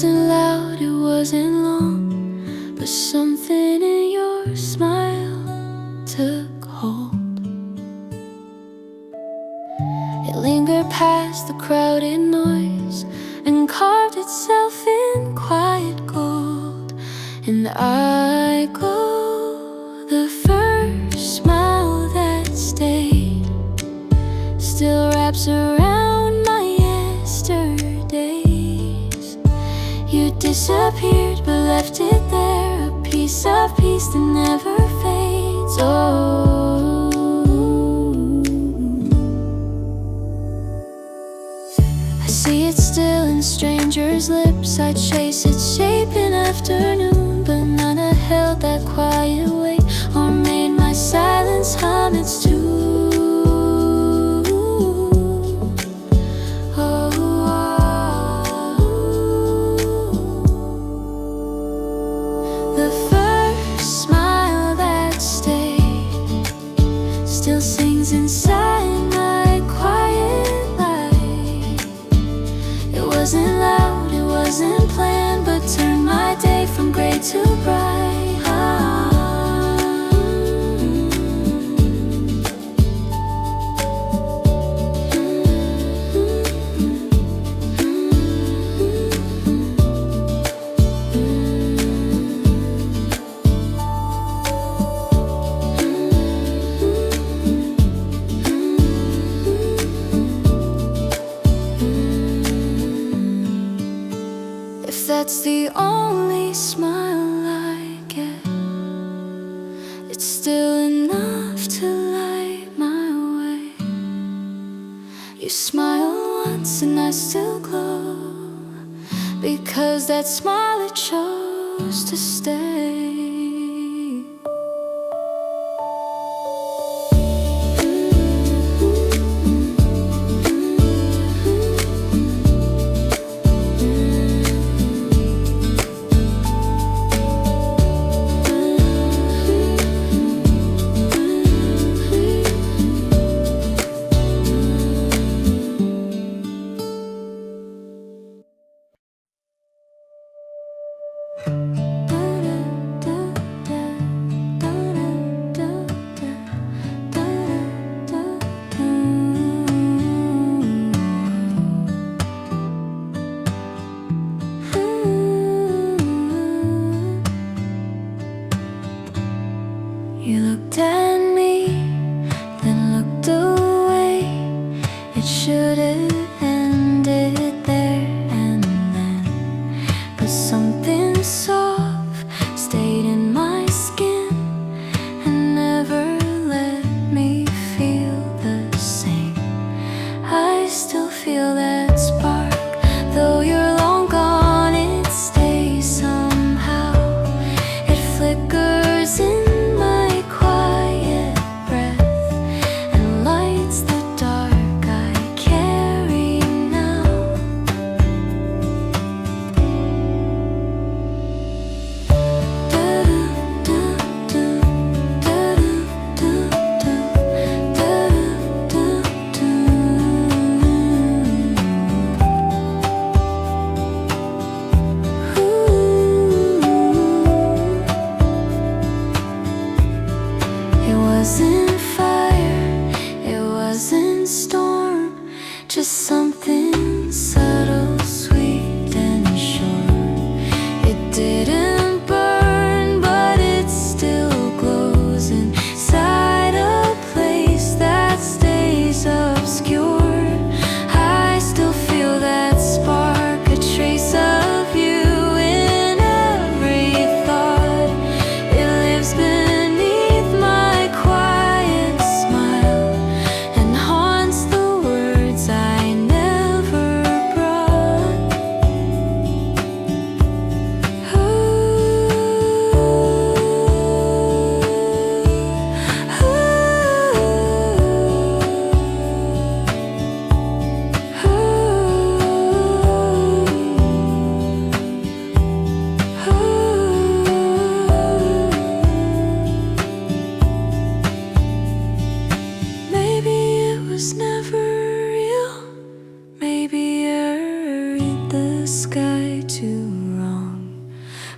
wasn't loud, it wasn't long, but something in your smile took hold. It lingered past the crowded noise and carved itself in quiet gold. And I go, the first smile that stayed still wraps around my yesterdays. You disappeared but left it there, a piece of peace that never fades. Oh, I see it still in strangers' lips. I chase its shape in afternoon, but none have held that quiet weight or made my silence hum its tune. The first smile that stayed still sings inside my quiet life. It wasn't loud, it wasn't planned, but turned my day from gray to bright. If that's the only smile I get, it's still enough to light my way. You smile once and I still glow, because that smile, it chose to stay. You looked at me, then looked away. It should have ended there and then, but something soft stayed in my skin and never let me feel the same. I still feel that spark, though you're long gone, it stays somehow. It flickers in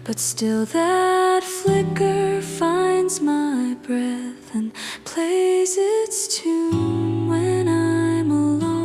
but still that flicker finds my breath and plays its tune when I'm alone.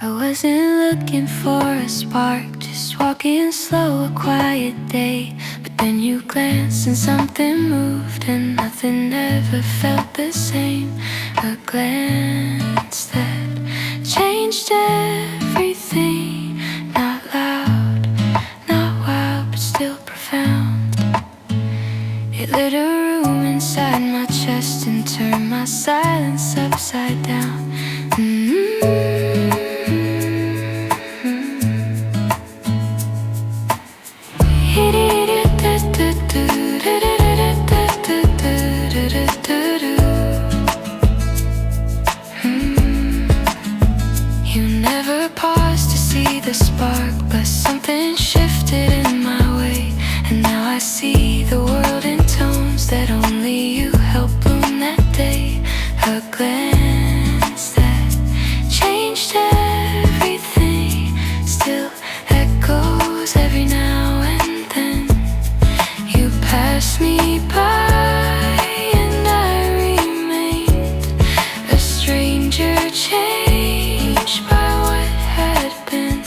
I wasn't looking for a spark, just walking slow, a quiet day. But then you glanced and something moved, and nothing ever felt the same. A glance that changed everything. Not loud, not wild, but still profound. It lit a room inside my chest and turned my silence upside down. You never paused to see the spark, but something shifted in my way, and now I see the world in tones that only you helped bloom that day. A glance that changed everything still echoes every now and then. You passed me by and I remained a stranger, changed by what had been.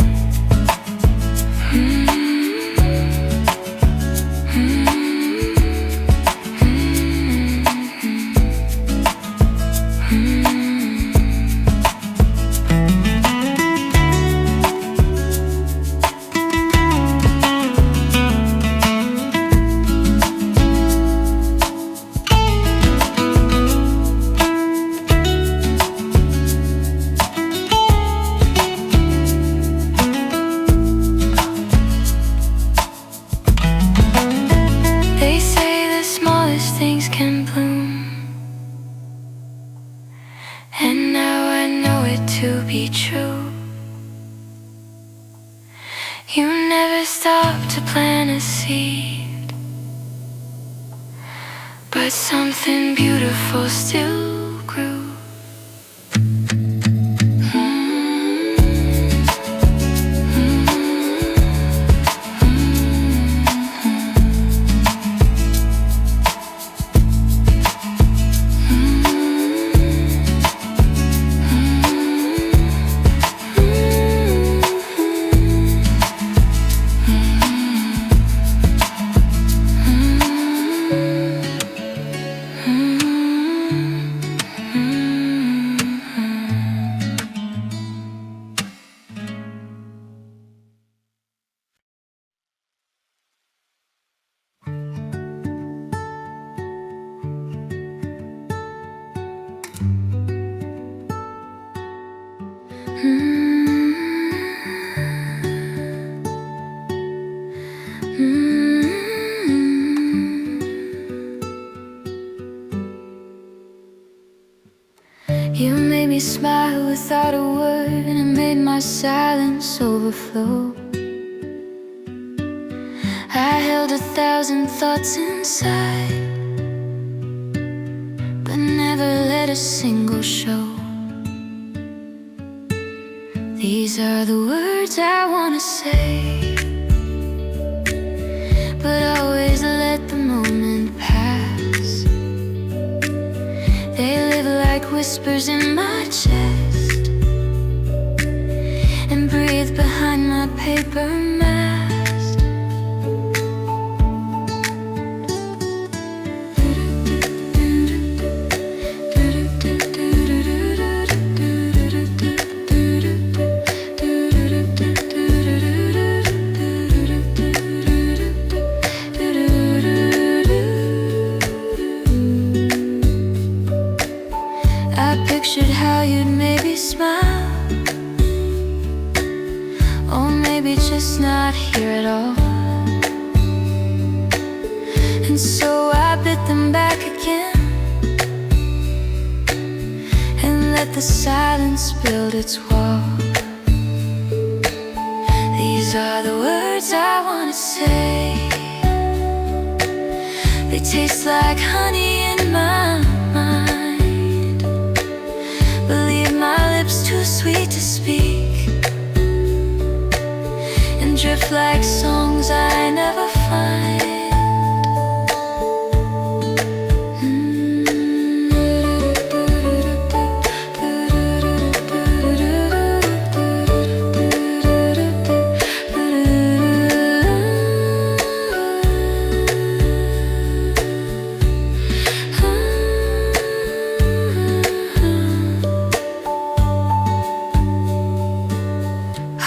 They say the smallest things can bloom, and now I know it to be true. You never stopped to plant a seed, but something beautiful still grew. You made me smile without a word, and it made my silence overflow. I held 1,000 thoughts inside, but never let a single show. These are the words I wanna say, but always let the moment pass. They live like whispers in my chest and breathe behind my paper mask. wondered how you'd maybe smile, or maybe just not here at all. And so I bit them back again and let the silence build its wall. These are the words I wanna say. They taste like honey in my mind, but leave my lips too sweet to speak, and drift like songs I never find.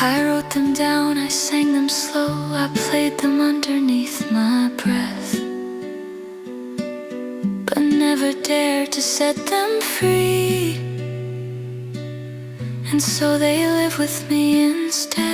I wrote them down, I sang them slow, I played them underneath my breath, but never dared to set them free, and so they live with me instead.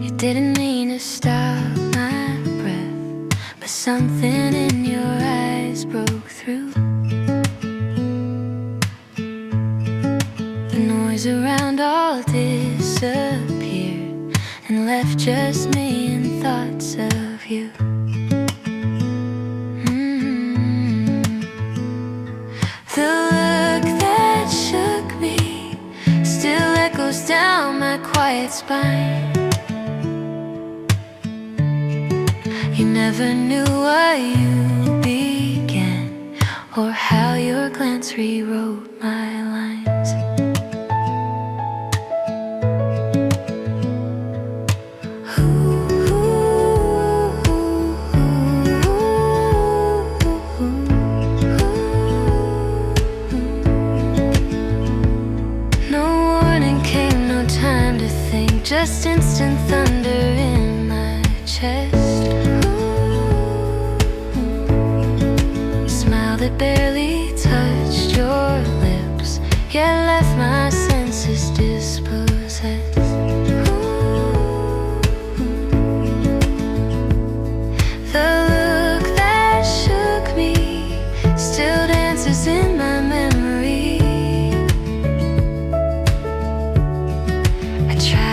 You didn't mean to stop my breath, but something in your eyes broke through. The noise around all disappeared and left just me and thoughts of you. The look that shook me still echoes down my quiet spine. You never knew what you began, or how your glance rewrote my lines. Just instant thunder in my chest. A smile that barely touched your lips, yet left my senses dispossessed. The look that shook me still dances in my memory.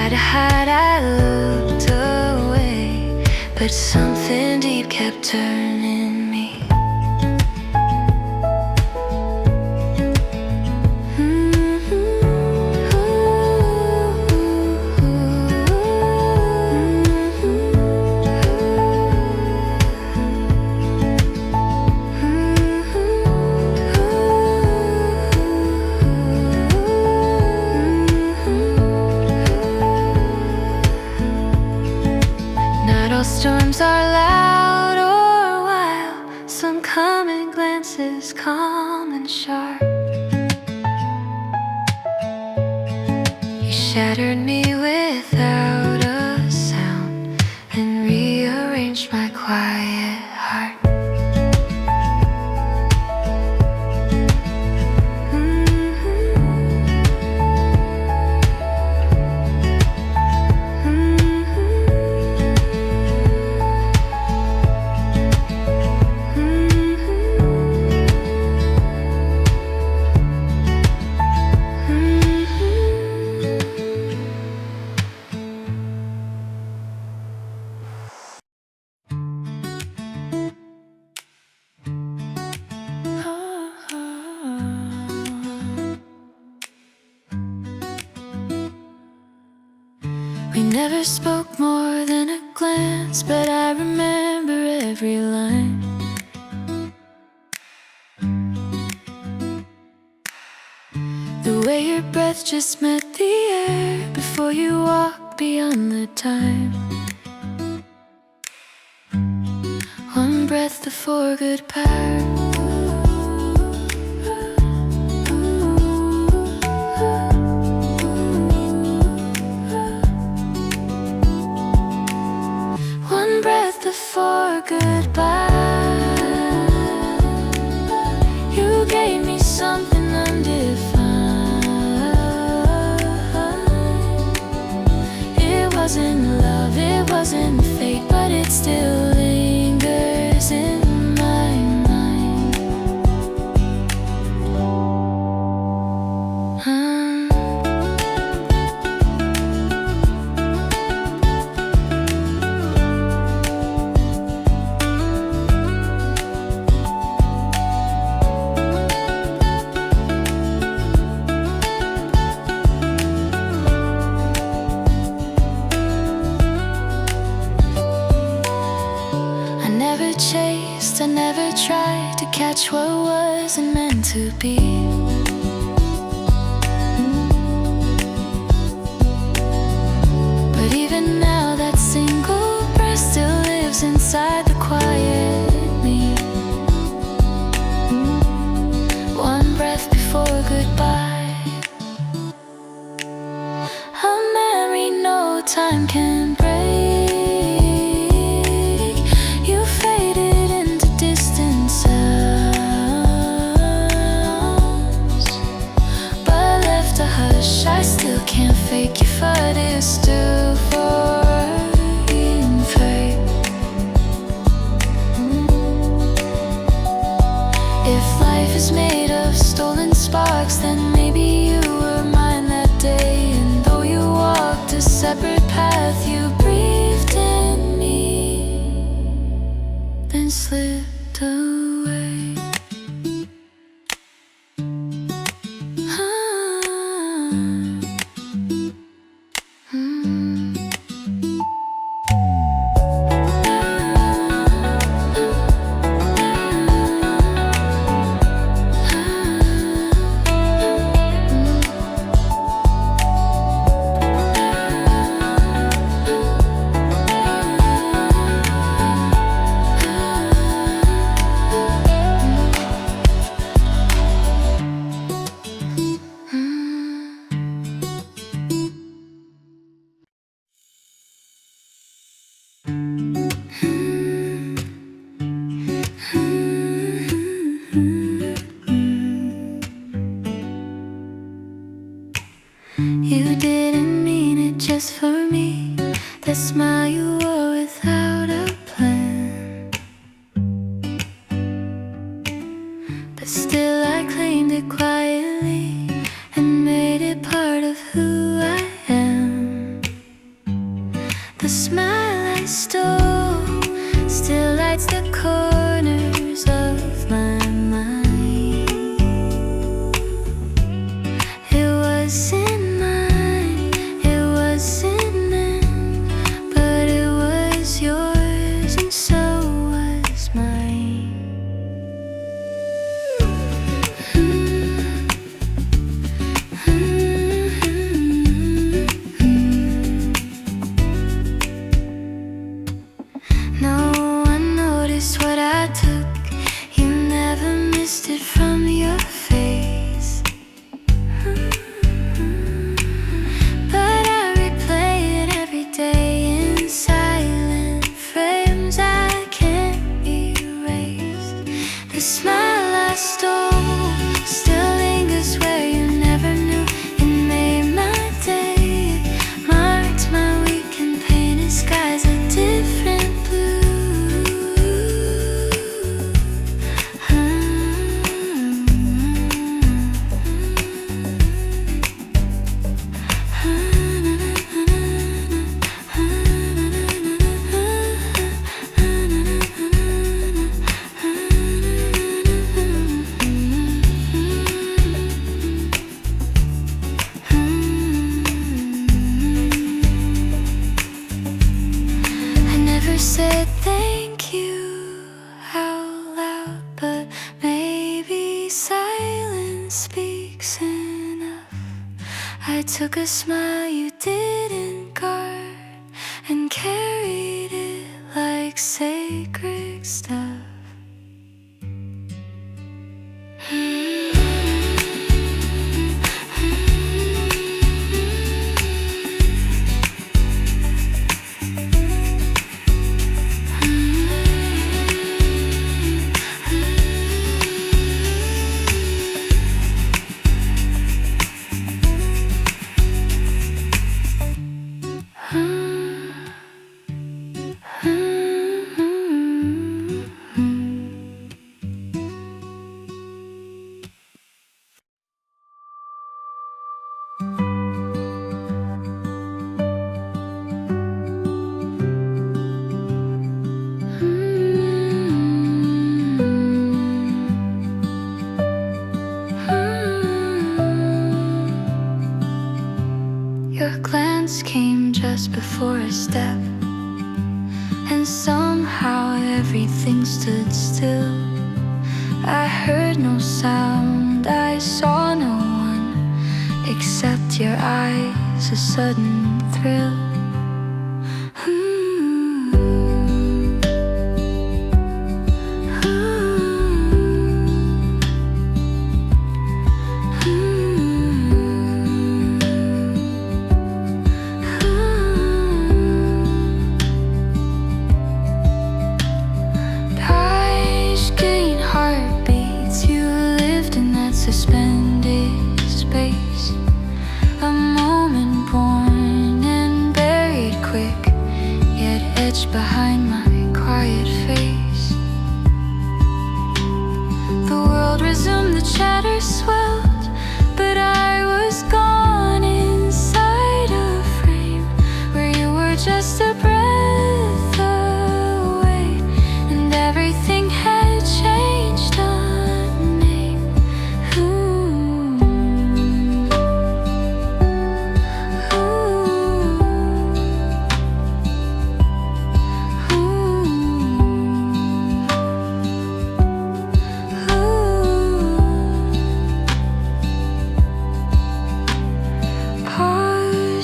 To hide, I looked away, but something deep kept turning me. Storms are loud or wild, some come in glances calm and sharp. You shattered me without a sound and rearranged my quiet heart. never spoke more than a glance, but I remember every line. The way your breath just met the air before you walked beyond the time. One breath before goodbye. One breath before goodbye. You gave me something undefined. It wasn't love, it wasn't fate, but it still lingers in my mind. I never tried to catch what wasn't meant to be. But even now that single breath still lives inside the quiet me. One breath before goodbye. A memory no time can break. I still can't fake if I do still for being fake. If life is made of stolen sparks, then maybe you were mine that day. And though you walked a separate path, you breathed in me, then slipped away. You didn't mean it just for me, that smile you wore without a plan. But still I claimed it quietly and made it part of who I am. The smile I stole still lights the corners of my mind. It wasn't mine, it wasn't meant, but it was mistakes enough. I took a smile you didn't guard and carried it like sacred stuff. Your glance came just before a step, and somehow everything stood still. I heard no sound, I saw no one except your eyes, a sudden thrill. Suspended space, a moment born and buried quick, yet etched behind my quiet face. The world resumed, the chatter swelled, but I was gone inside a frame where you were just a breath away, and everything had changed.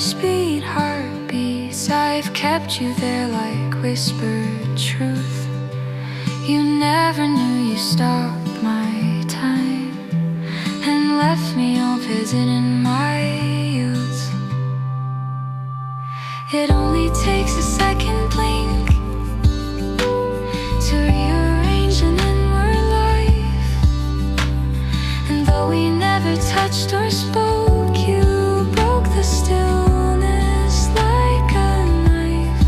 Speed, heartbeats, I've kept you there like whispered truth. You never knew you stopped my time and left me all visit in my youth. It only takes a second blink to rearrange an inward life, and though we never touched or spoke, you broke the stillness like a knife.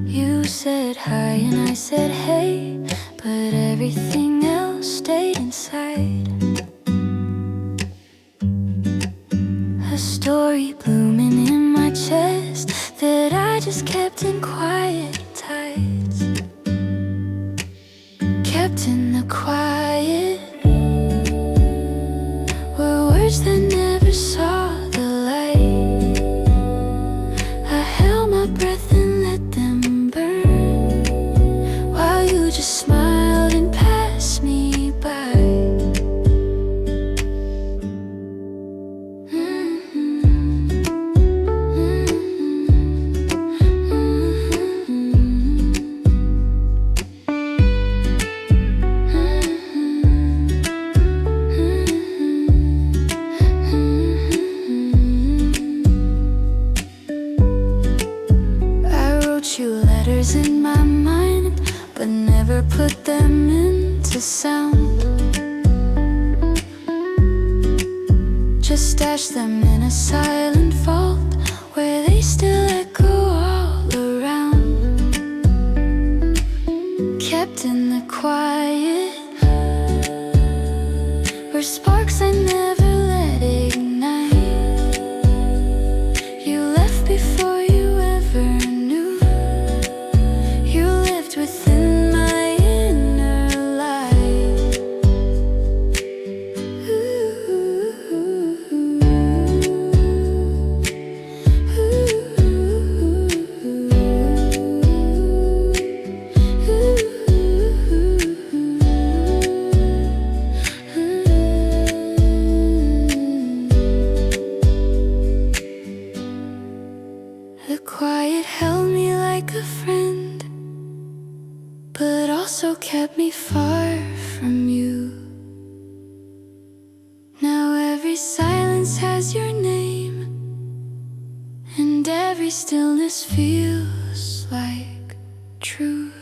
You said hi and I said hey, but everything else stayed inside. A story blooming in my chest that I just kept in quiet tights, kept in the quiet, were words that never saw the light. I held my breath and let them burn, while you just smiled and passed me by. stash them in a silent vault where they still echo all around, kept in the quiet, where sparks I never let ignite. You left before you ever knew. You lived within my inner life. The quiet held me like a friend, but also kept me far from you. Now every silence has your name, and every stillness feels like truth.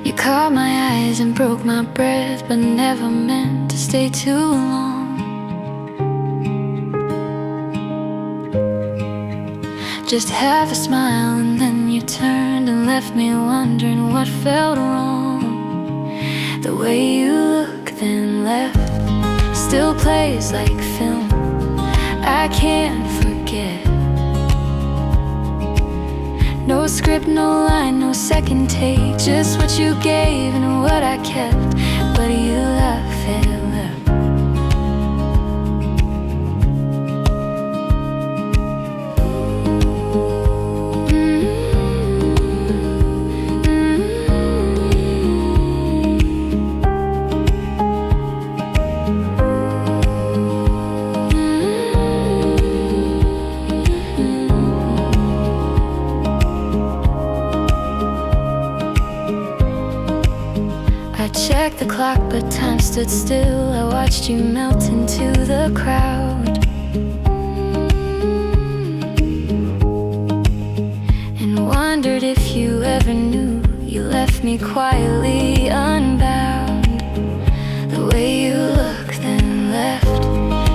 You caught my eyes and broke my breath, but never meant to stay too long. Just half a smile and then you turned and left me wondering what felt wrong. The way you look then left still plays like film. I can't forget. No script, no line, no second take, just what you gave and what I kept. But you left it left. I checked the clock, but time stood still. I watched you melt into the crowd, and wondered if you ever knew you left me quietly unbound. The way you look then left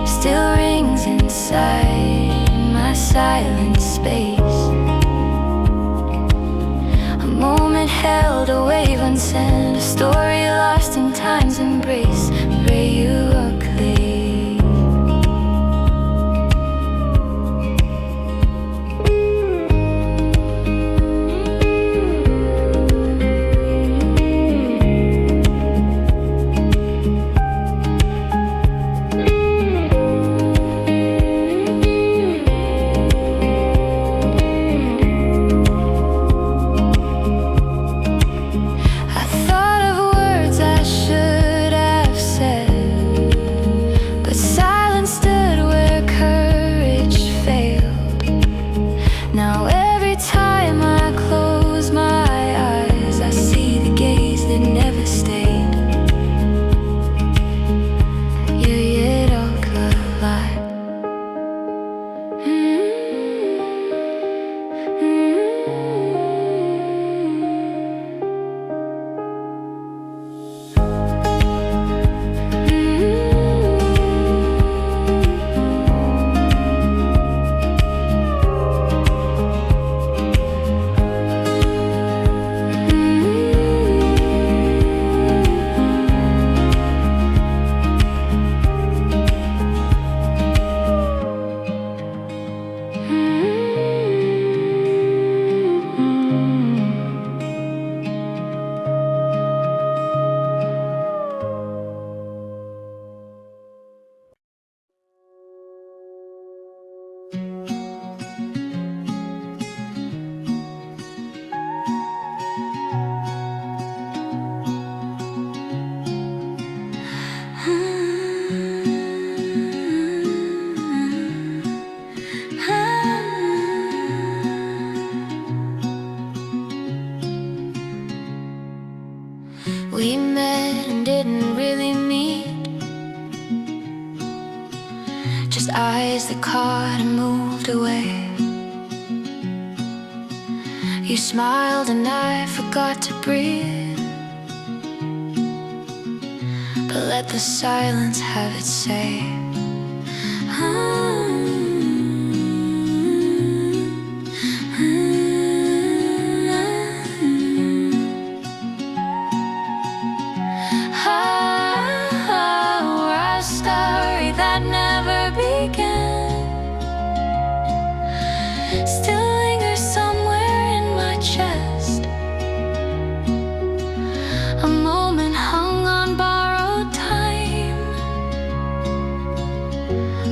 still rings inside my silent space. A moment held, a wave unsent, a story lost in time's embrace. Pray you are clear. We met and didn't really meet, just eyes that caught and moved away. You smiled and I forgot to breathe, but let the silence have its say. Our story that never began still lingers somewhere in my chest. A moment hung on borrowed time,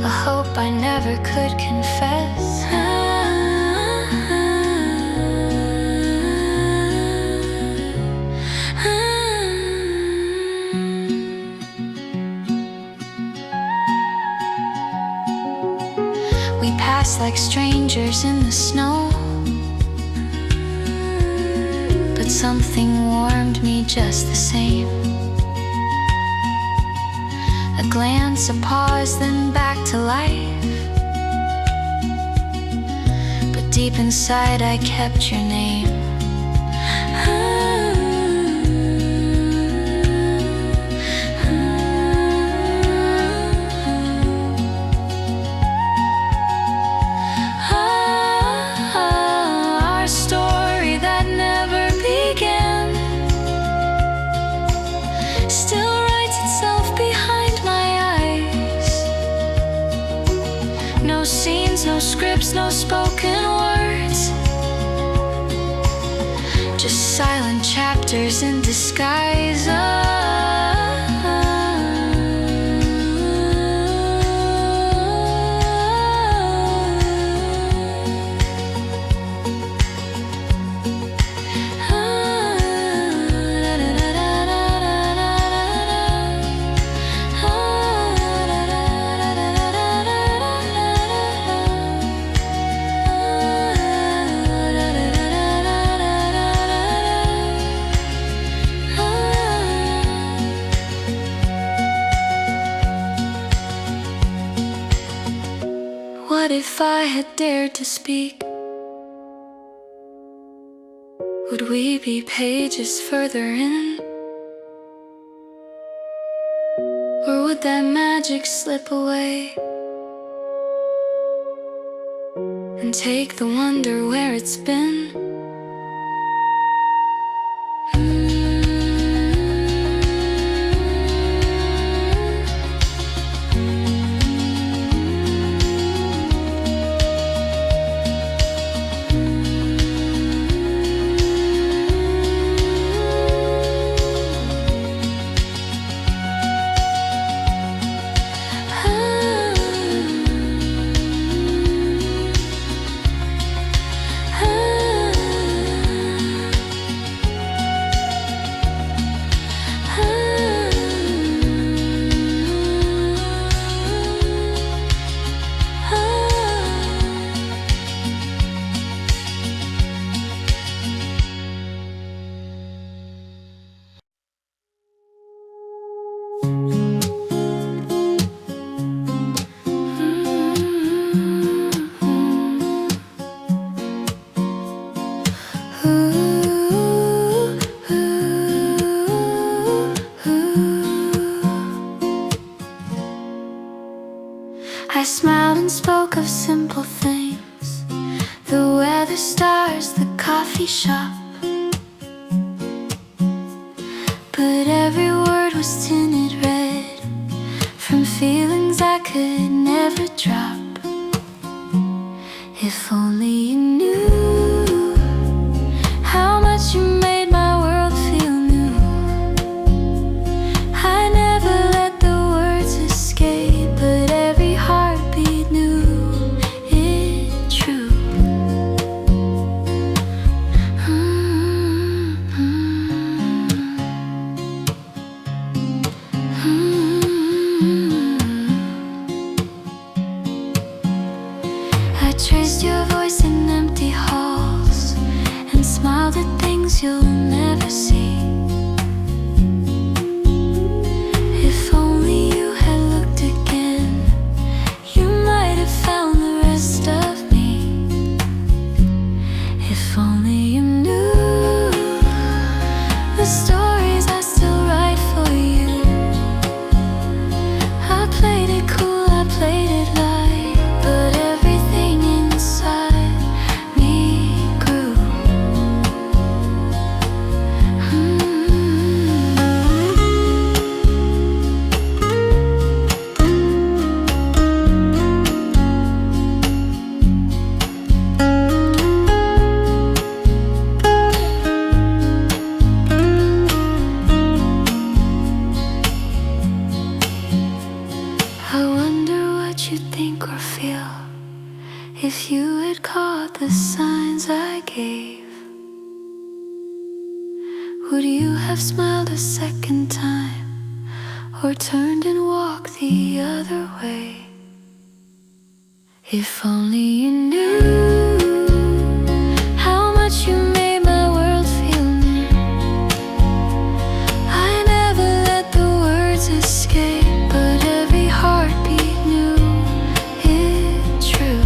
a hope I never could confess. We passed like strangers in the snow, but something warmed me just the same. A glance, a pause, then back to life. But deep inside I kept your name. Our story that never began still writes itself behind my eyes. No scenes, no scripts, no spoken words, just silent chapters in disguise. What if I had dared to speak? Would we be pages further in? Or would that magic slip away and take the wonder where it's been? I smiled and spoke of simple things, the weather, stars, the coffee shop. But every word was tinted red from feelings I could never drop. If only you knew how much you made my world feel new. I never let the words escape, but every heartbeat knew it true. I traced your voice in empty halls and smiled at things you'll never see. If only you knew the stories I still write for you. I played it cool, I played it light, but everything inside me grew. I wonder what you'd think or feel if you had caught the signs I gave. Would you have smiled a second time, or turned and walked the other way? If only you knew how much you made my world feel new. I never let the words escape, but every heartbeat knew it true.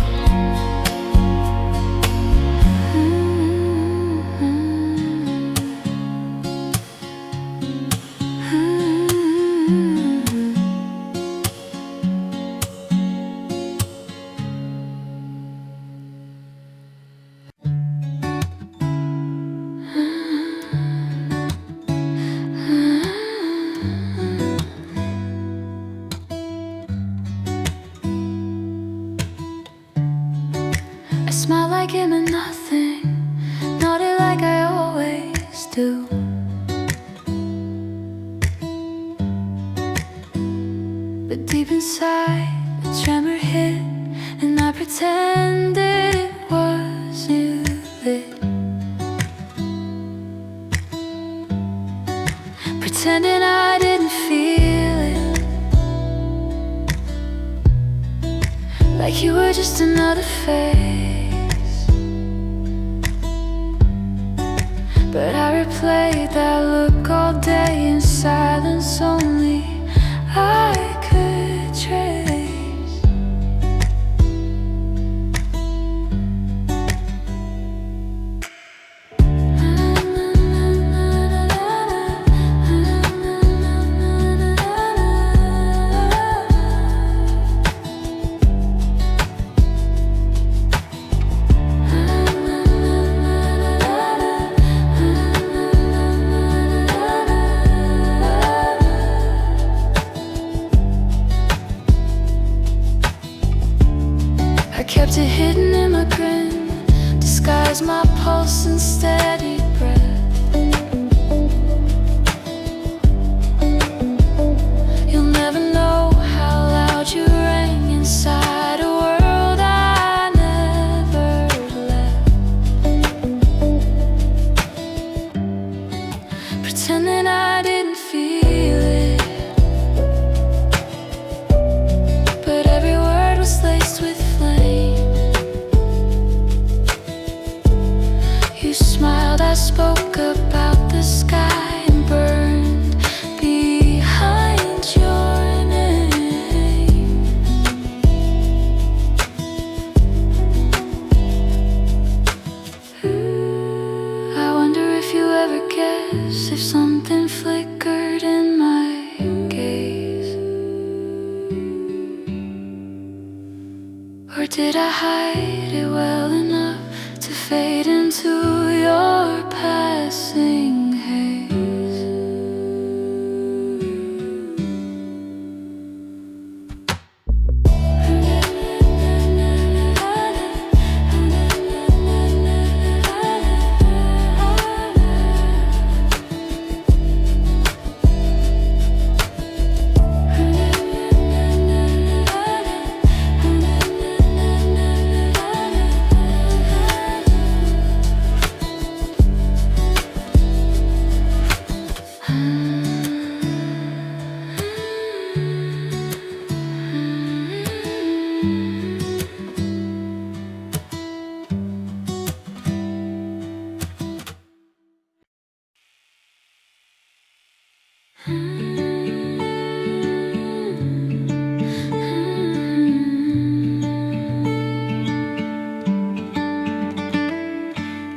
I smile like it meant nothing, nodded like I always do. But deep inside, a tremor hit, and I pretended it was you lit. Pretending I didn't feel it, like you were just another face. But I replayed that look all day in silence only I could trace. I kept it hidden in my grin, disguised my pulse and steady breath. You'll never know how loud you rang inside a world I never left. Pretending I didn't feel it, but every word was laced with flame. You smiled, I spoke about the sky and burned behind your name. I wonder if you ever guess if something flickered in my gaze, or did I hide it well enough to fade into your passing haze?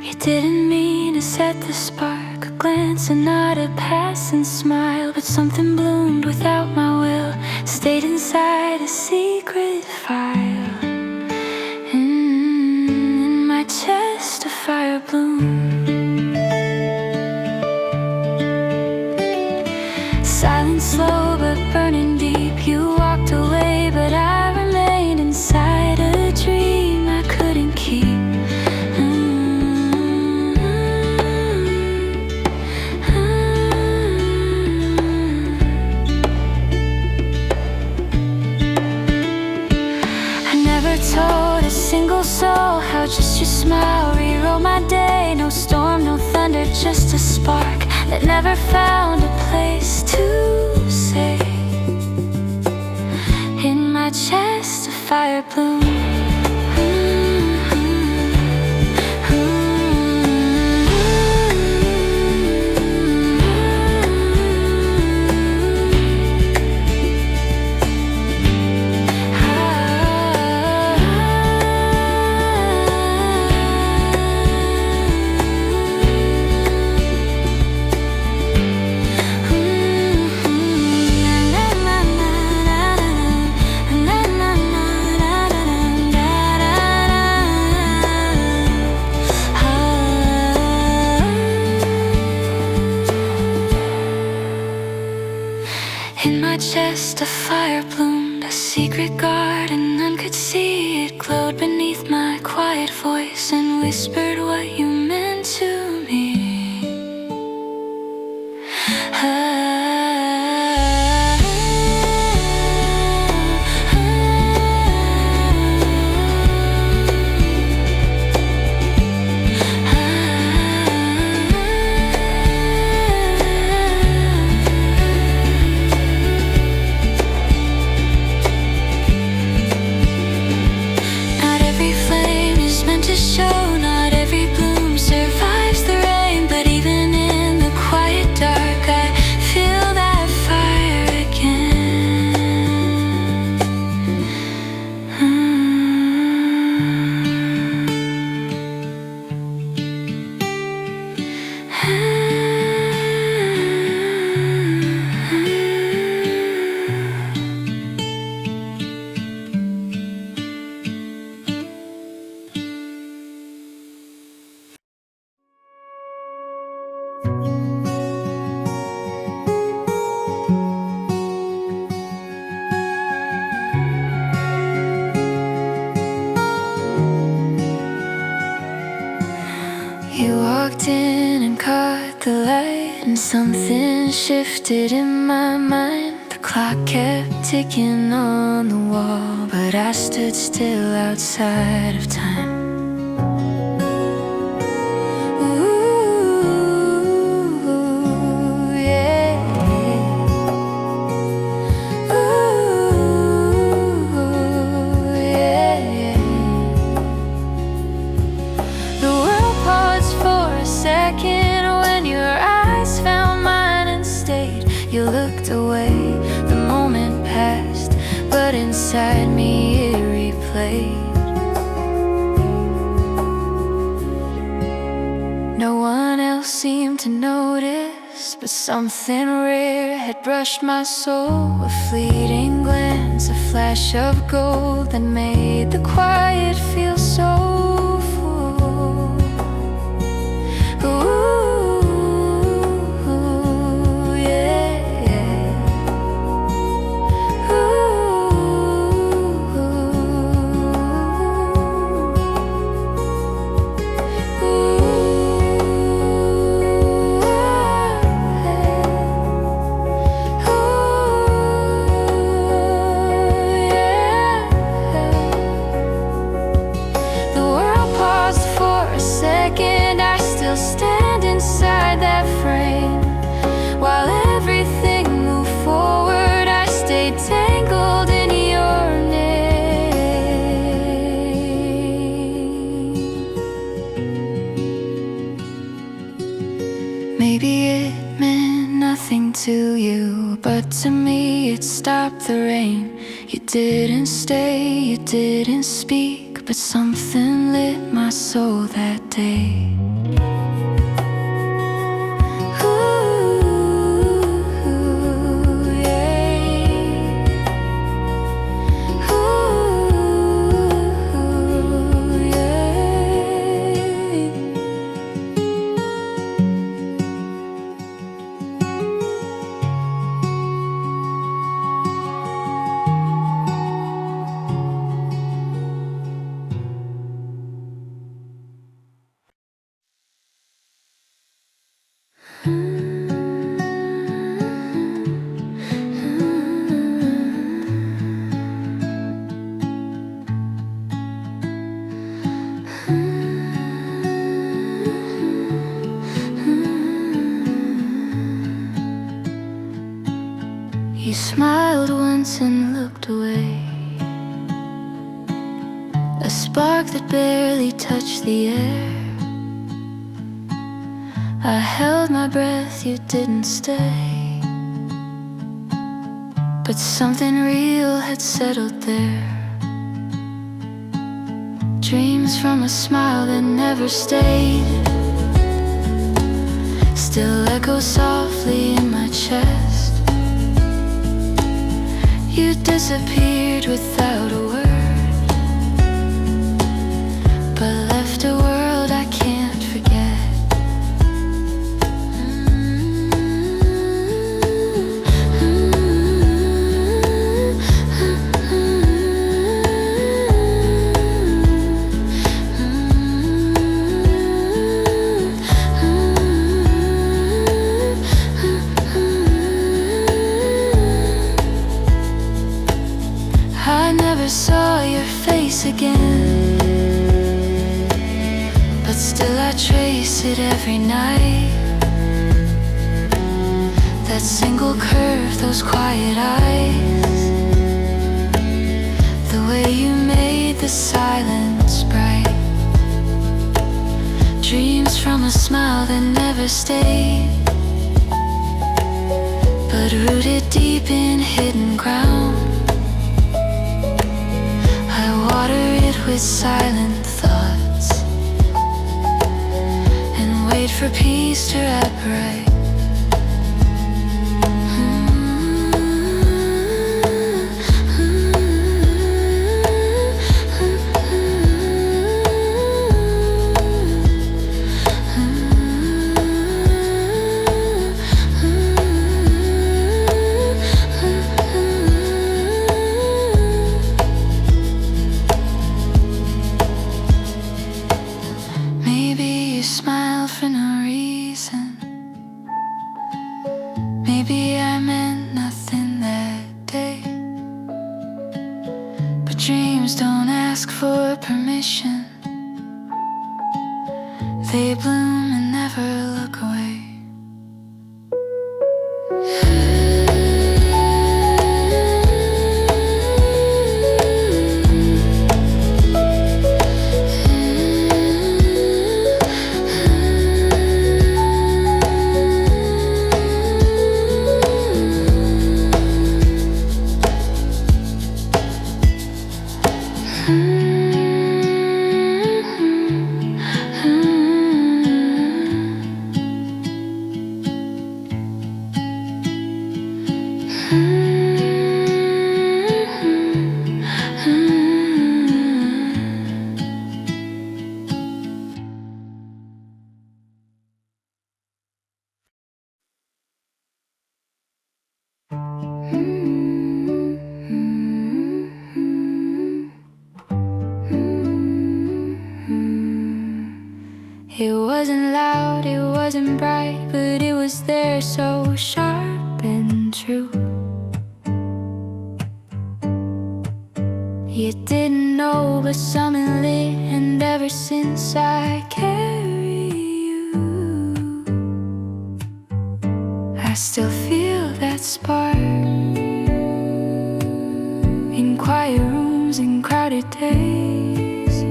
You didn't mean to set the spark, a glance and not a passing smile, but something bloomed without my will, stayed inside a secret file. In my chest a fire bloomed, silent, slow, but burning deep. You walked away, but I remained inside a dream I couldn't keep. I never told a single soul how just your smile rewrote my day. No storm, no thunder, just a spark that never found a place to say. In my chest a fire bloomed. In my chest a fire bloomed, a secret garden, none could see. It glowed beneath my quiet voice and whispered what you meant to me. You walked in and caught the light, and something shifted in my mind. The clock kept ticking on the wall, but I stood still outside of time. Ooh, yeah. Ooh, yeah. The world paused for a second when your eyes found mine and stayed. You looked away, the moment passed, but inside me it replayed. No one else seemed to notice, but something rare had brushed my soul. A fleeting glance, a flash of gold that made the quiet feel so full. Ooh, yeah. Stand inside that frame. While everything moved forward, I stayed tangled in your name. Maybe it meant nothing to you, but to me it stopped the rain. You didn't stay, you didn't speak, but something lit my soul that day. You smiled once and looked away, a spark that barely touched the air. I held my breath, you didn't stay, but something real had settled there. Dreams from a smile that never stayed still echo softly in my chest. You disappeared without a word, but left a world I can't forget. I never saw your face again, but still I trace it every night. That single curve, those quiet eyes, the way you made the silence bright. Dreams from a smile that never stayed, but rooted deep in hidden ground. Water it with silent thoughts and wait for peace to wrap right. Smile for no reason. Maybe I meant nothing that day, but dreams don't ask for permission. They bloom and never look away. It wasn't loud, it wasn't bright, but it was there, so sharp and true. You didn't know, but something lit, and ever since I carry you, I still feel that spark in quiet rooms and crowded days.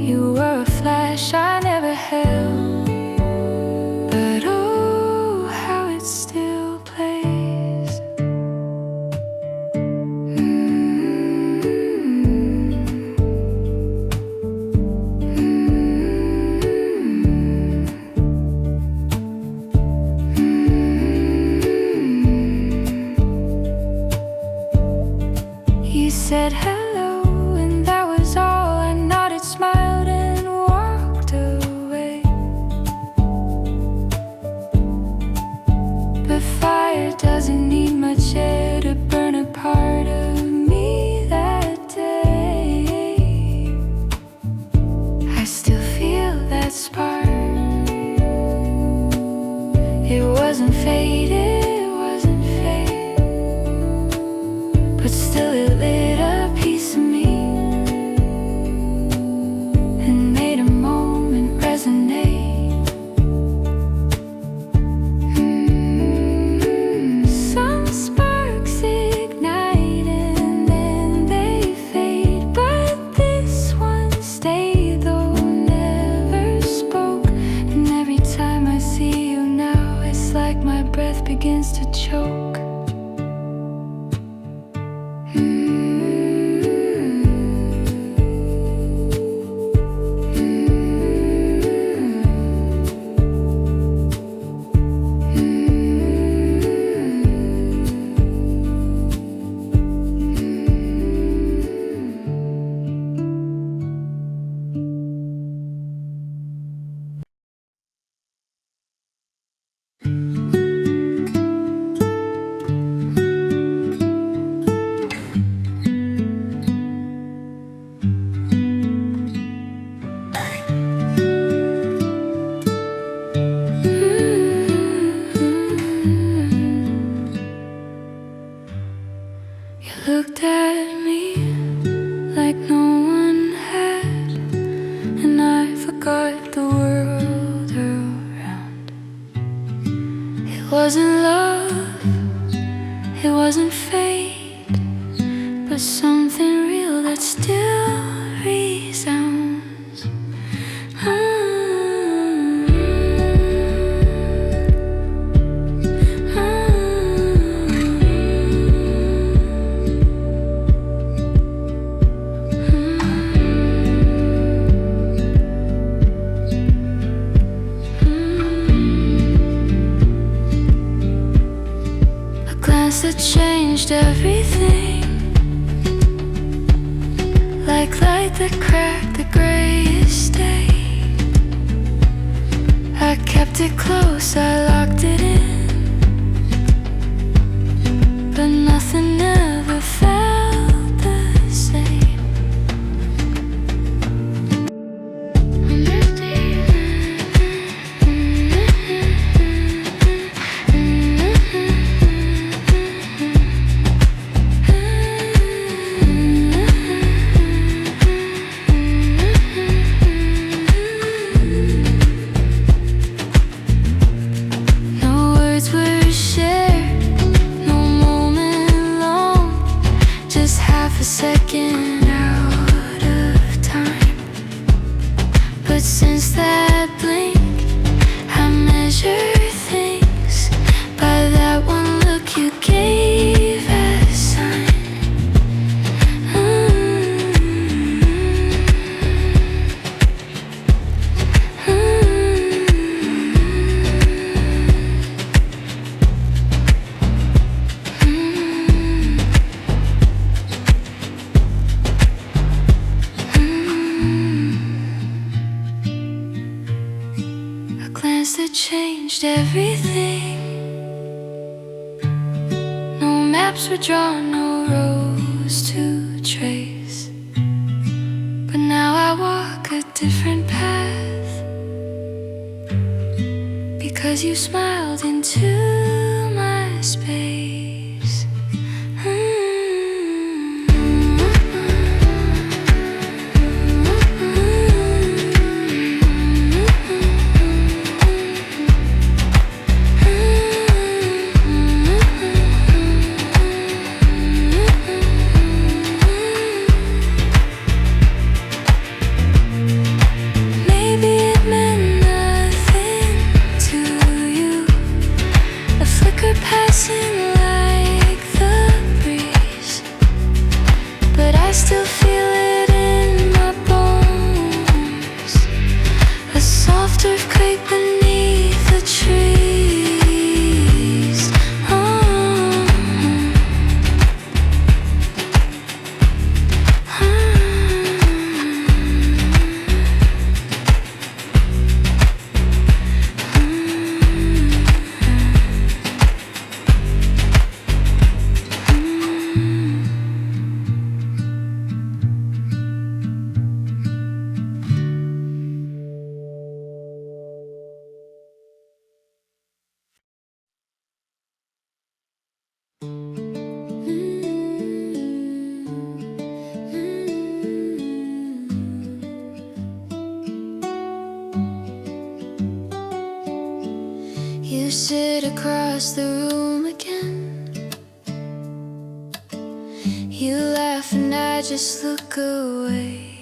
You were a flash I never held, but oh, how it still plays. You said hello fate, it wasn't fate, but still it lit a piece of me and made a moment resonate. Some sparks ignite and then they fade, but this one stayed though never spoke. And every time I see you now, it's like my breath begins to choke. Looked at me like no one had, and I forgot the world around. It wasn't love, it wasn't fate, but something real that still resounds. That changed everything, like light that cracked the grayest day. I kept it close, I locked it in, but nothing ever felt the same. Second out of time, but since that blink I measure things by that one look you gave as a sign. That changed everything. No maps were drawn, no roads to trace, but now I walk a different path because you smiled into my space. Still feel it in my bones, a soft earthquake beneath the trees. You sit across the room again. You laugh and I just look away.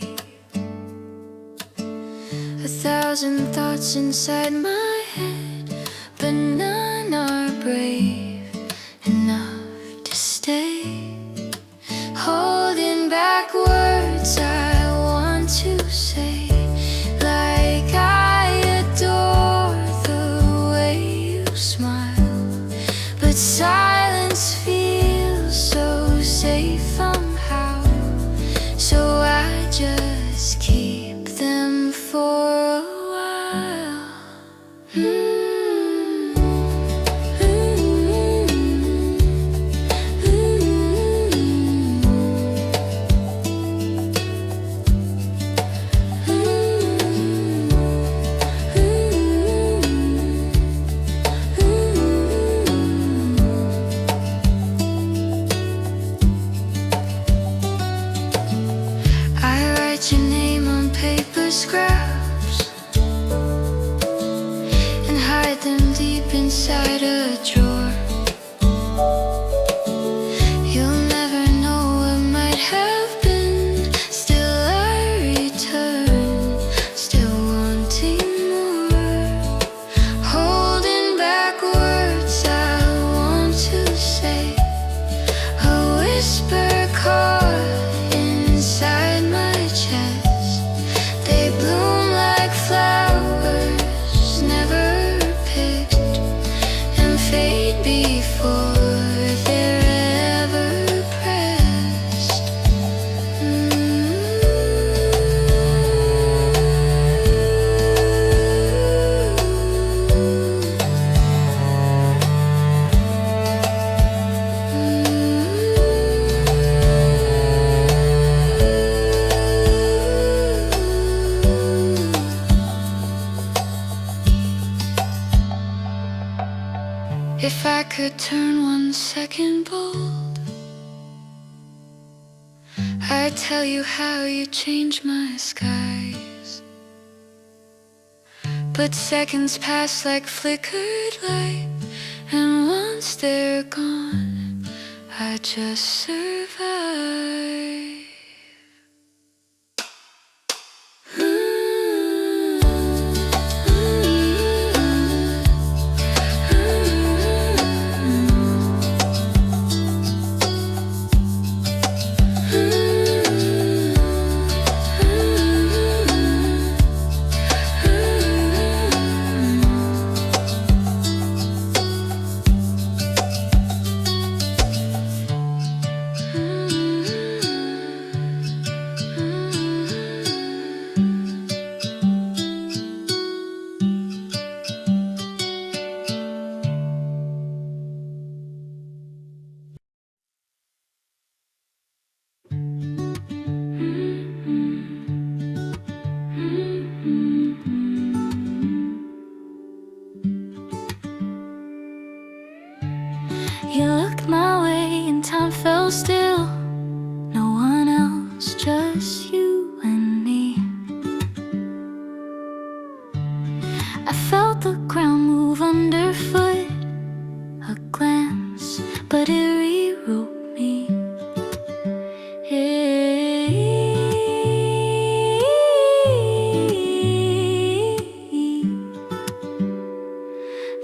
1,000 thoughts inside my head, but none are brave enough to stay. Holding back words I want to say, like I adore the way you smile, but silence feels so safe somehow. So I just keep them for a while. Your name on paper scraps and hide them deep inside a drawer. You'll never know what might have been. Still I return, still wanting more. Holding back words I want to say, a whisper caught inside my chest. They bloom like flowers never picked, and fade before they're ever pressed. If I could turn 1 second bold, I'd tell you how you changed my skies. But seconds pass like flickered light, and once they're gone, I just survive. You looked my way and time fell still. No one else, just you and me. I felt the ground move underfoot. A glance, but it rewrote me.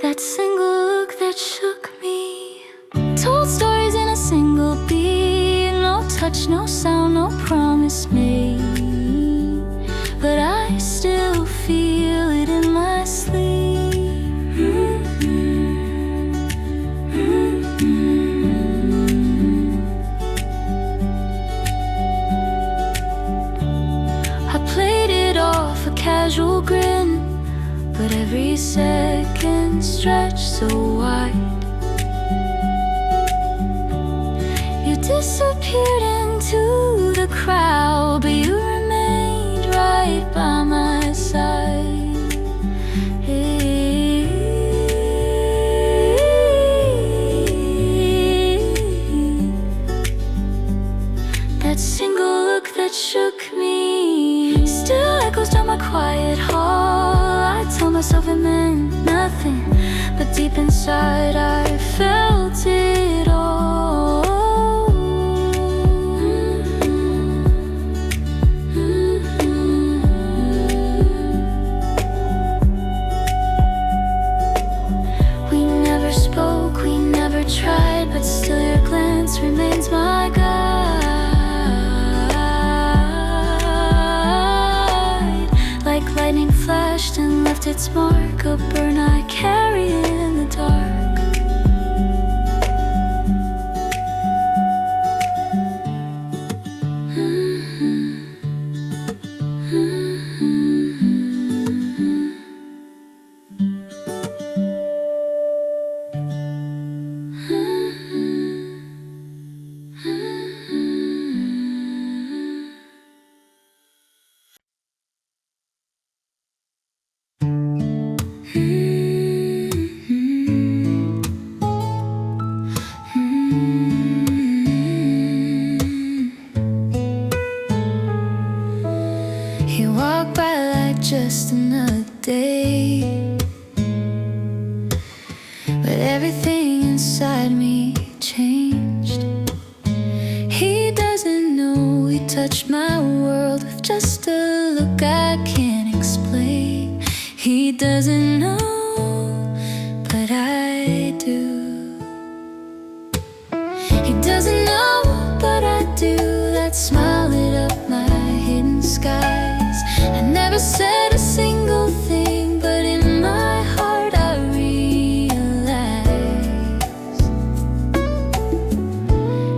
That single look that shook me, told stories in a single beat. No touch, no sound, no promise made, but I still feel it in my sleep. I played it off, a casual grin, but every second stretched so wide. You disappeared into the crowd, but you remained right by my side. That single look that shook me still echoes down my quiet hall. I tell myself it meant meant nothing, but deep inside I felt it all. We never spoke, we never tried, but still your glance remains my guide. Like lightning flashed and left its mark, a burn I carry in the dark. He walked by like just another day, but everything inside me changed. He doesn't know he touched my world with just a look I can't explain. He doesn't know, but I do. He doesn't know, but I do. That smile lit up my hidden skies. I never said a single thing, but in my heart I realize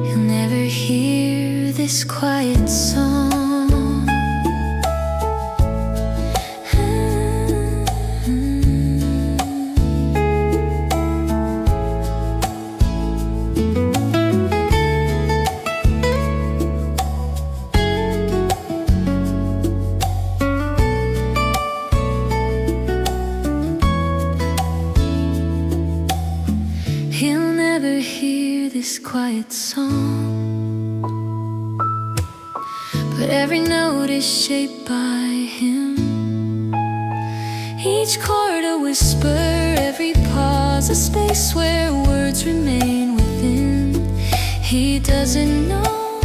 he'll never hear this quiet song. He'll never hear this quiet song, but every note is shaped by him. Each chord a whisper, every pause a space where words remain within. He doesn't know,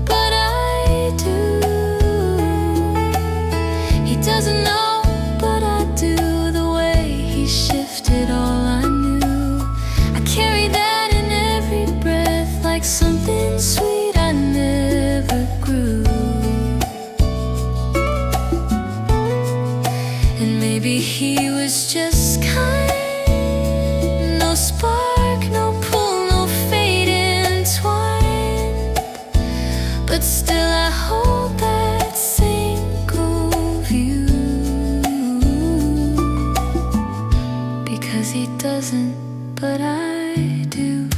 but I do. He doesn't know, but I do. The way he shifted all I knew, carry that in every breath, like something sweet I never grew. And maybe he was just kind, no spark, no pull, no fate entwined, but still I hold that single view, because he doesn't, but I do.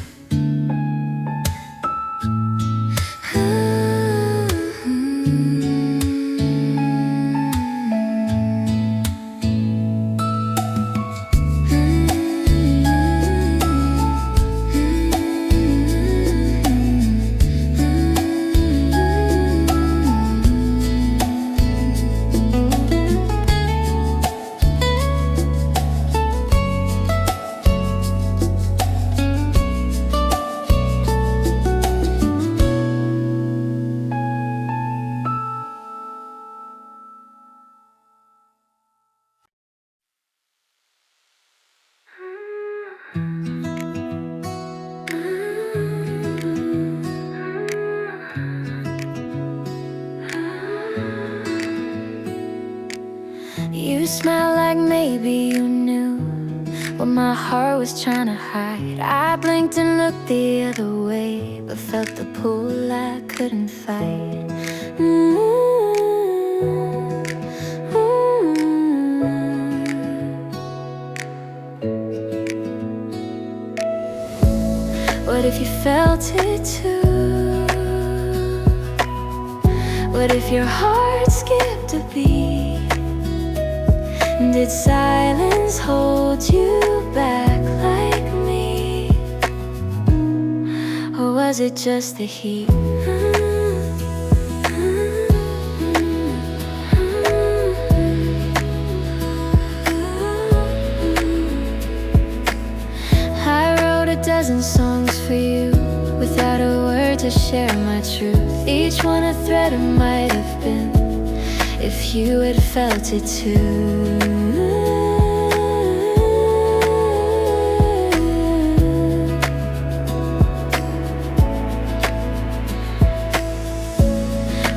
You smile like maybe you knew what my heart was trying to hide. I blinked and looked the other way, but felt the pull I couldn't fight. What if you felt it too? What if your heart skipped a beat? Did silence hold you back like me? Or was it just the heat? 1,000 songs for you, without a word to share my truth. Each one a thread it might have been, if you had felt it too.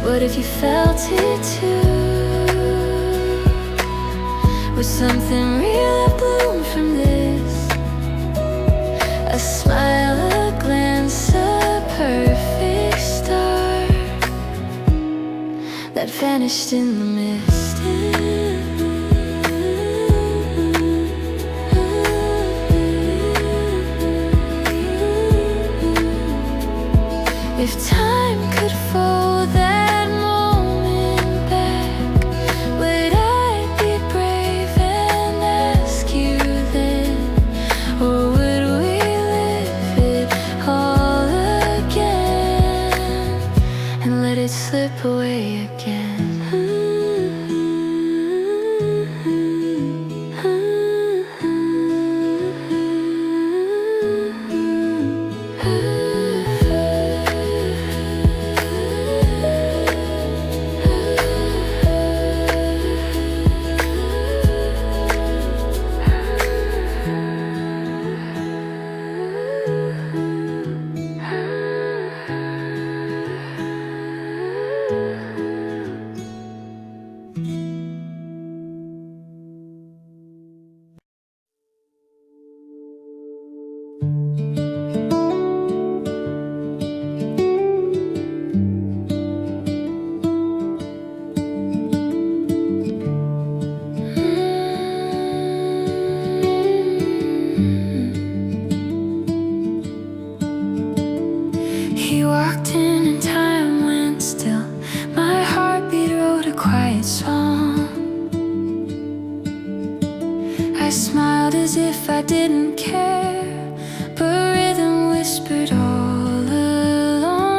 What if you felt it too? Was something real that bloomed from this? A smile, a glance, a perfect star that vanished in the mist. If time could fold that moment back, would I be brave and ask you then? Or would we live it all again and let it slip away again? He walked in and time went still. My heartbeat wrote a quiet song. I smiled as if I didn't care, but rhythm whispered all along.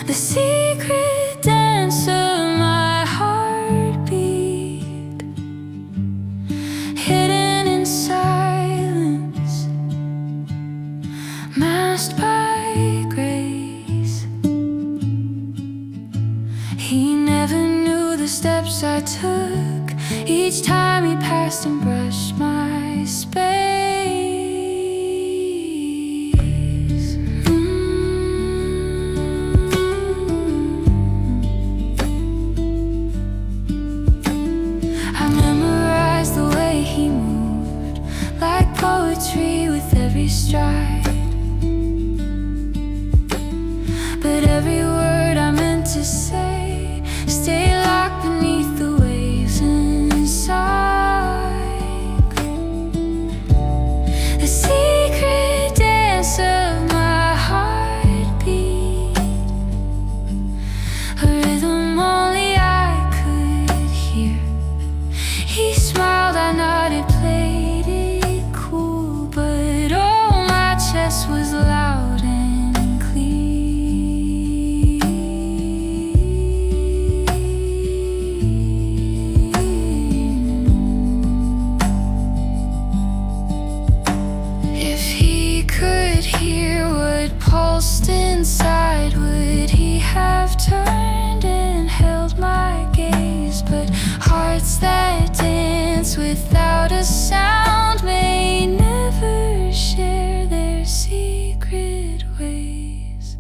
The secret dance of my heartbeat, hidden in silence, masked by grace. He never knew the steps I took each time he passed and brushed my space. I memorized the way he moved, like poetry with every stride. But every word I meant to say stayed locked beneath the waves inside. The secret dance of my heartbeat, a rhythm only I could hear. He smiled, I nodded, played it cool, but oh, my chest was loud and clear. Pulsed inside, would he have turned and held my gaze? But hearts that dance without a sound may never share their secret ways.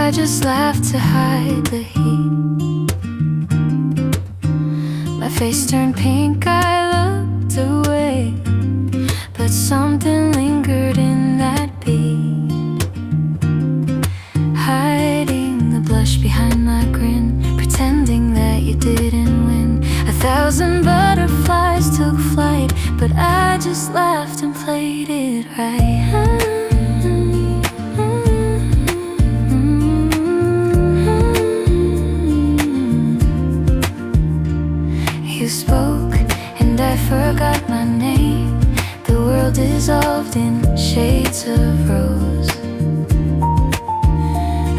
I just laughed to hide the heat. My face turned pink, I looked away, but something lingered in that beat, hiding the blush behind my grin, pretending that you didn't win. 1,000 butterflies took flight, but I just laughed and played it right. You spoke and I forgot my name. The world dissolved in shades of rose.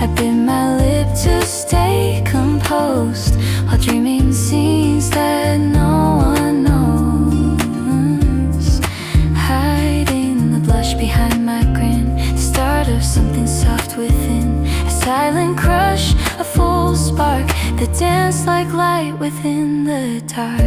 I bit my lip to stay composed, while dreaming scenes that no one knows, hiding the blush behind my grin, the start of something soft within, a silent crush, a full spark that danced like light within the dark.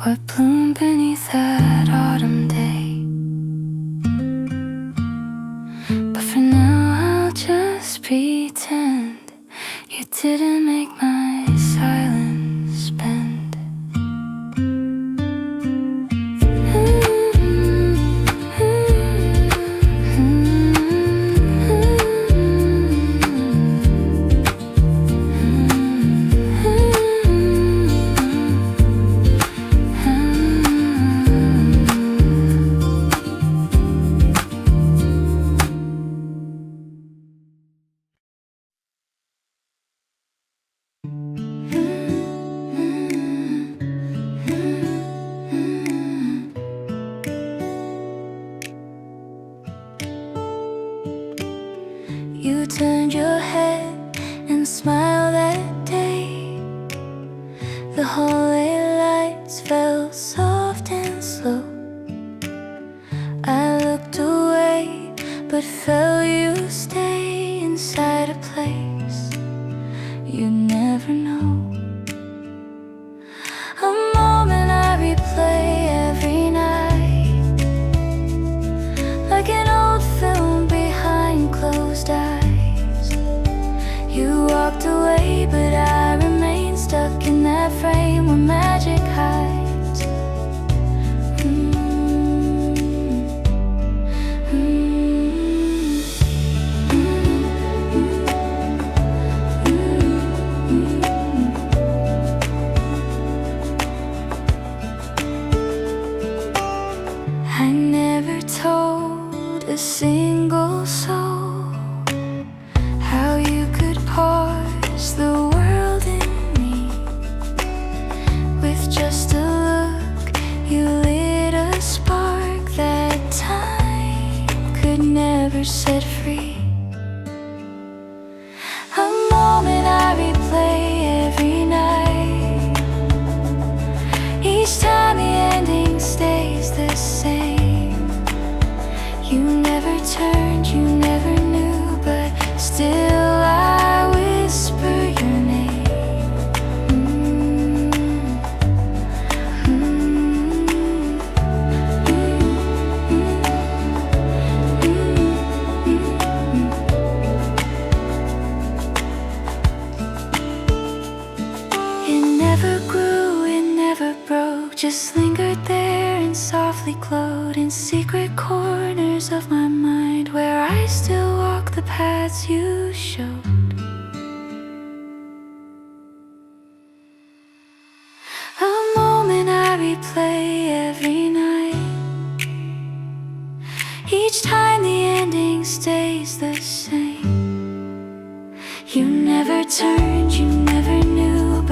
What bloomed beneath that autumn day? But for now I'll just pretend you didn't make my silence bend. You turned your head and smiled that day. The hallway lights fell soft and slow. I looked away, but felt you stay inside a place you never know. A moment I replay every night, like an old film behind closed eyes. You walked away, but I remained stuck in that frame where magic hides. I never told a single soul how you could parse the world in me. With just a look, you lit a spark that time could never set free. A moment I replay every night, each time the ending stays the same. You never turned, you never knew, but still I whisper your name. It never grew, it never broke, just lingered there and softly glowed in secret corners of my mind, where I still walk the paths you showed. A moment I replay every night, each time the ending stays the same. You never turned, you never knew,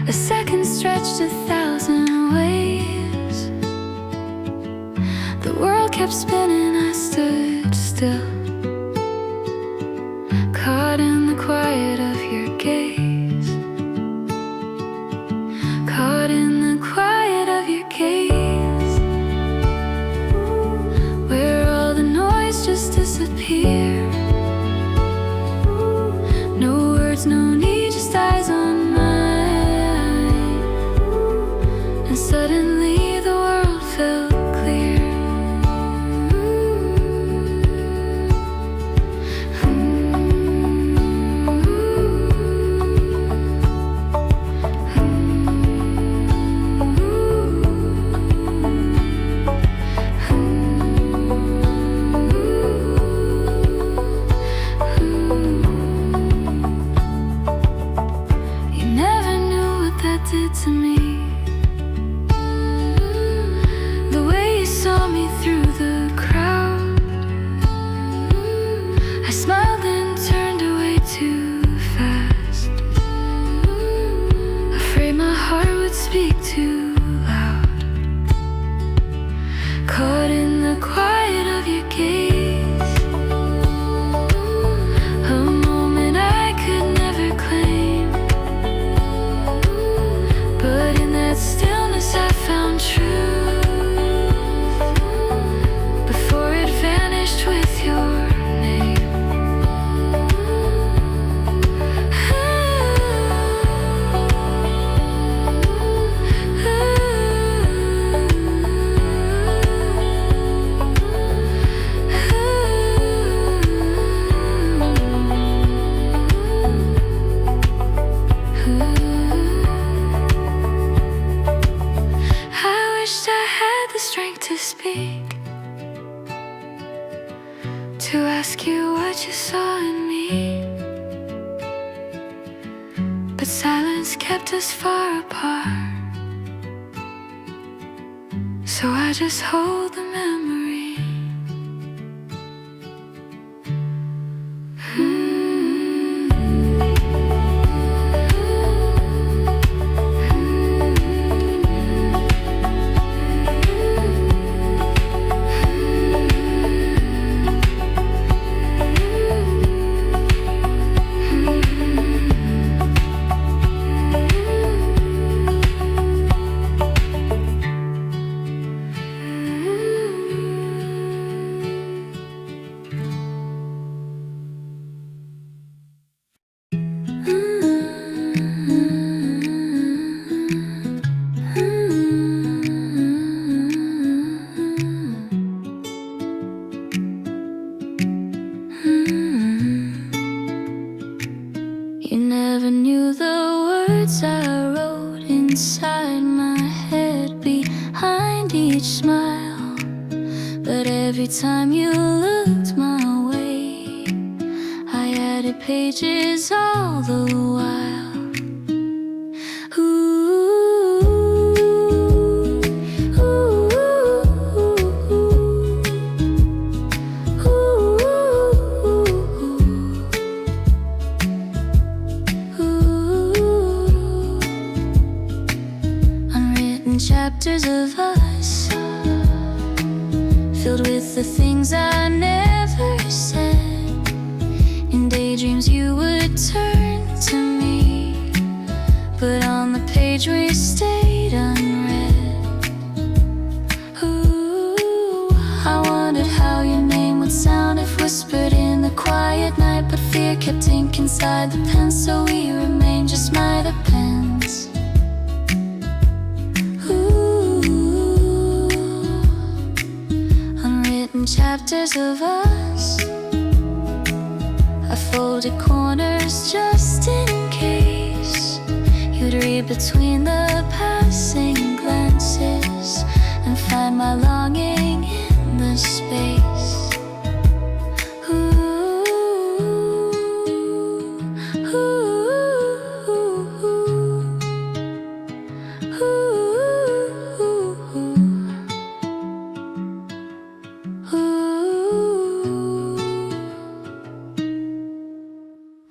A second stretched 1,000 ways. The world kept spinning, I stood still, caught in the quiet of your gaze. Caught in the quiet of your gaze, where all the noise just disappeared. No words, no need, just eyes on mine. And suddenly the world felt clear. Did to me, the way you saw me through the crowd. I smiled and turned away too fast, afraid my heart would speak too loud. Caught in the quiet of your gaze, a moment I could never claim. But in that stillness I found truth, before it vanished with your name. Strength to speak, to ask you what you saw in me, but silence kept us far apart. So I just hold the memory. You never knew the words I wrote inside my head behind each smile. But every time you looked my way, I added pages all the while. Chapters of us, filled with the things I never said. In daydreams you would turn to me, but on the page we stayed unread. Ooh, I wondered how your name would sound if whispered in the quiet night, but fear kept ink inside the pen, so we remained just might have pens. Chapters of us, I folded corners just in case you'd read between the passing glances and find my longing in the space.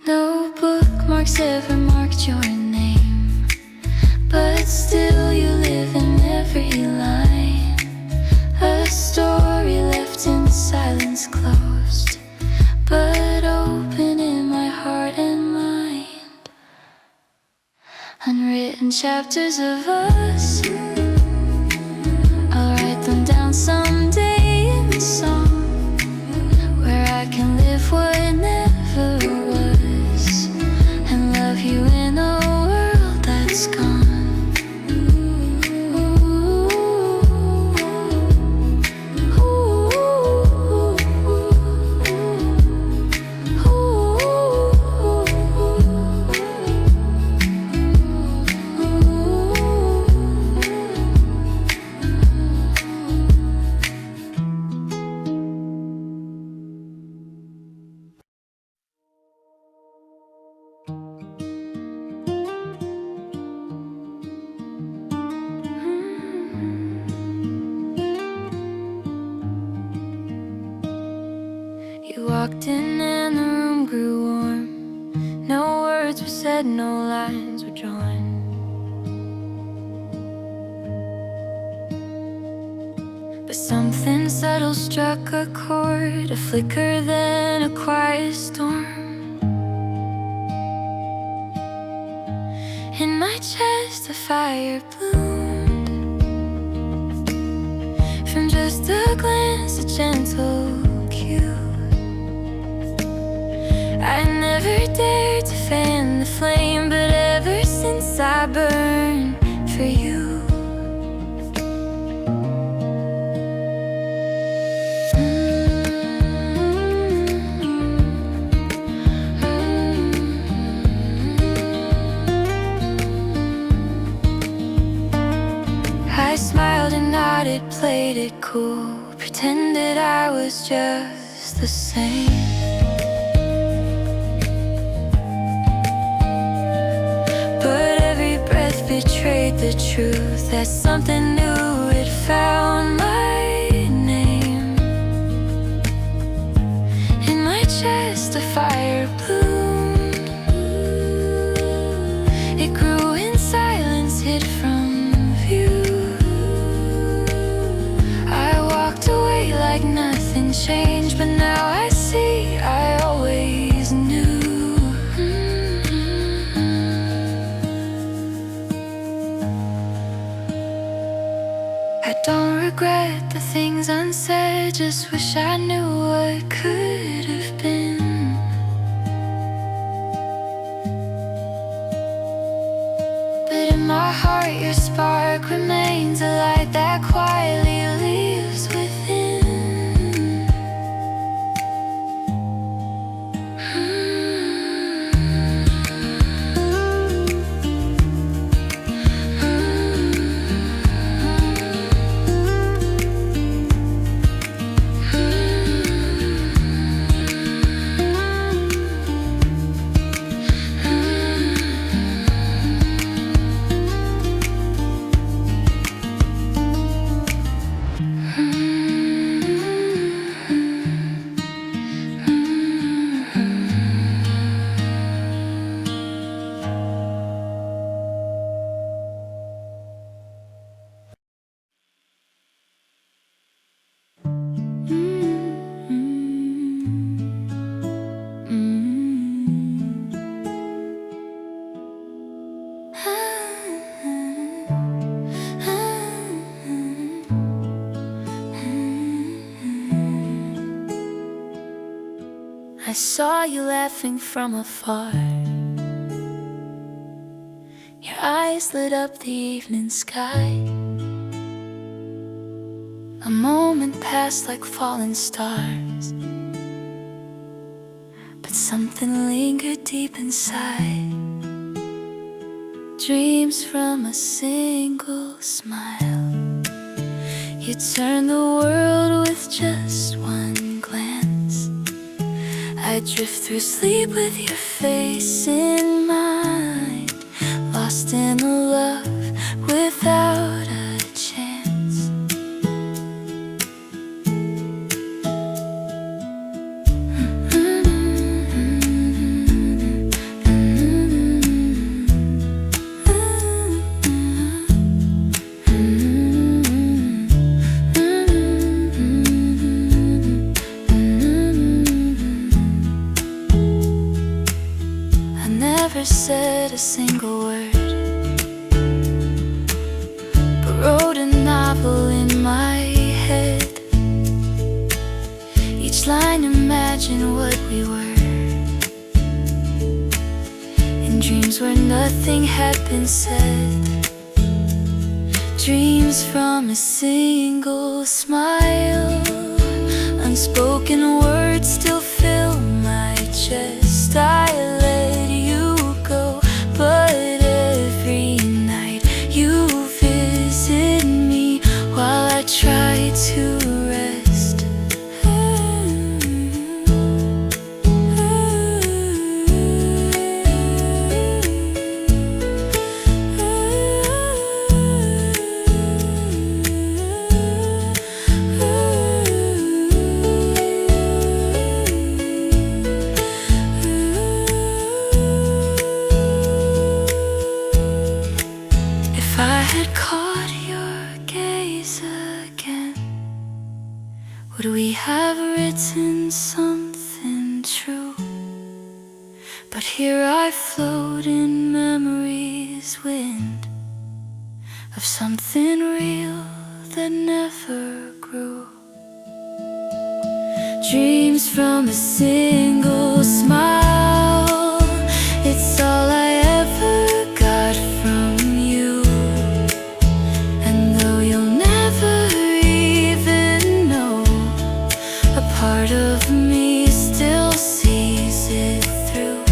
No bookmarks ever marked your name. Unwritten chapters of us, I'll write them down someday in a song, where I can live what never was, and love you in a world that's gone. You walked in and the room grew warm. No words were said, no lines were drawn. But something subtle struck a chord, a flicker, then a quiet storm. In my chest a fire bloomed, from just a glance, a gentle cue. I never dared to fan the flame, but ever since I burn for you. I smiled and nodded, played it cool, pretended I was just the same. Betrayed the truth that something new had found my name. In my chest a fire bloomed. It grew in silence, hid from view. I walked away like nothing changed, but now I see I always knew. I don't regret the things unsaid, just wish I knew what could have been. But in my heart your spark remains, a light that quietly lives within. I saw you laughing from afar. Your eyes lit up the evening sky. A moment passed like falling stars, but something lingered deep inside. Dreams from a single smile. You turned the world with just one glance. I drift through sleep with your face in mine, lost in a love without a chance. Said a single word, Dreams where nothing had been said. Dreams from a single smile. Unspoken words still fill my chest. I let you go, but every night you visit me while I try to rest. If I had caught your gaze again, would we have written something true? But here I float in memory's wind of something real that never grew. Dreams from a single smile. It's all I ever got from you. And though you'll never even know, a part of me still sees it through.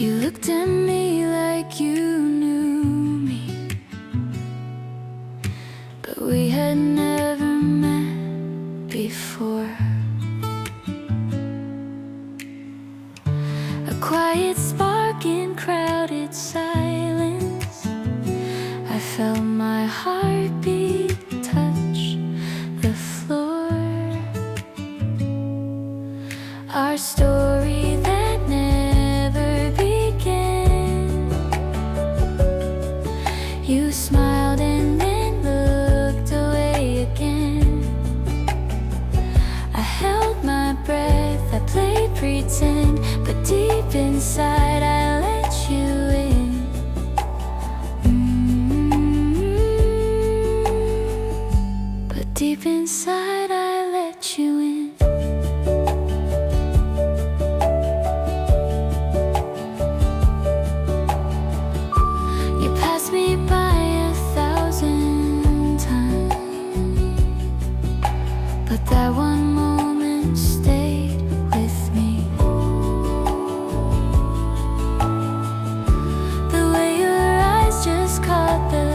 You looked at me like you knew me, but we had never met before. A quiet spark in crowded silence. I felt my heartbeat touch the floor. Our story that never began. You smiled and then looked away again. I held my breath, I played pretend, but deep inside I let you in. But deep inside I let you in. You passed me by 1,000 times, but that one moment stayed with me. The way your eyes just caught the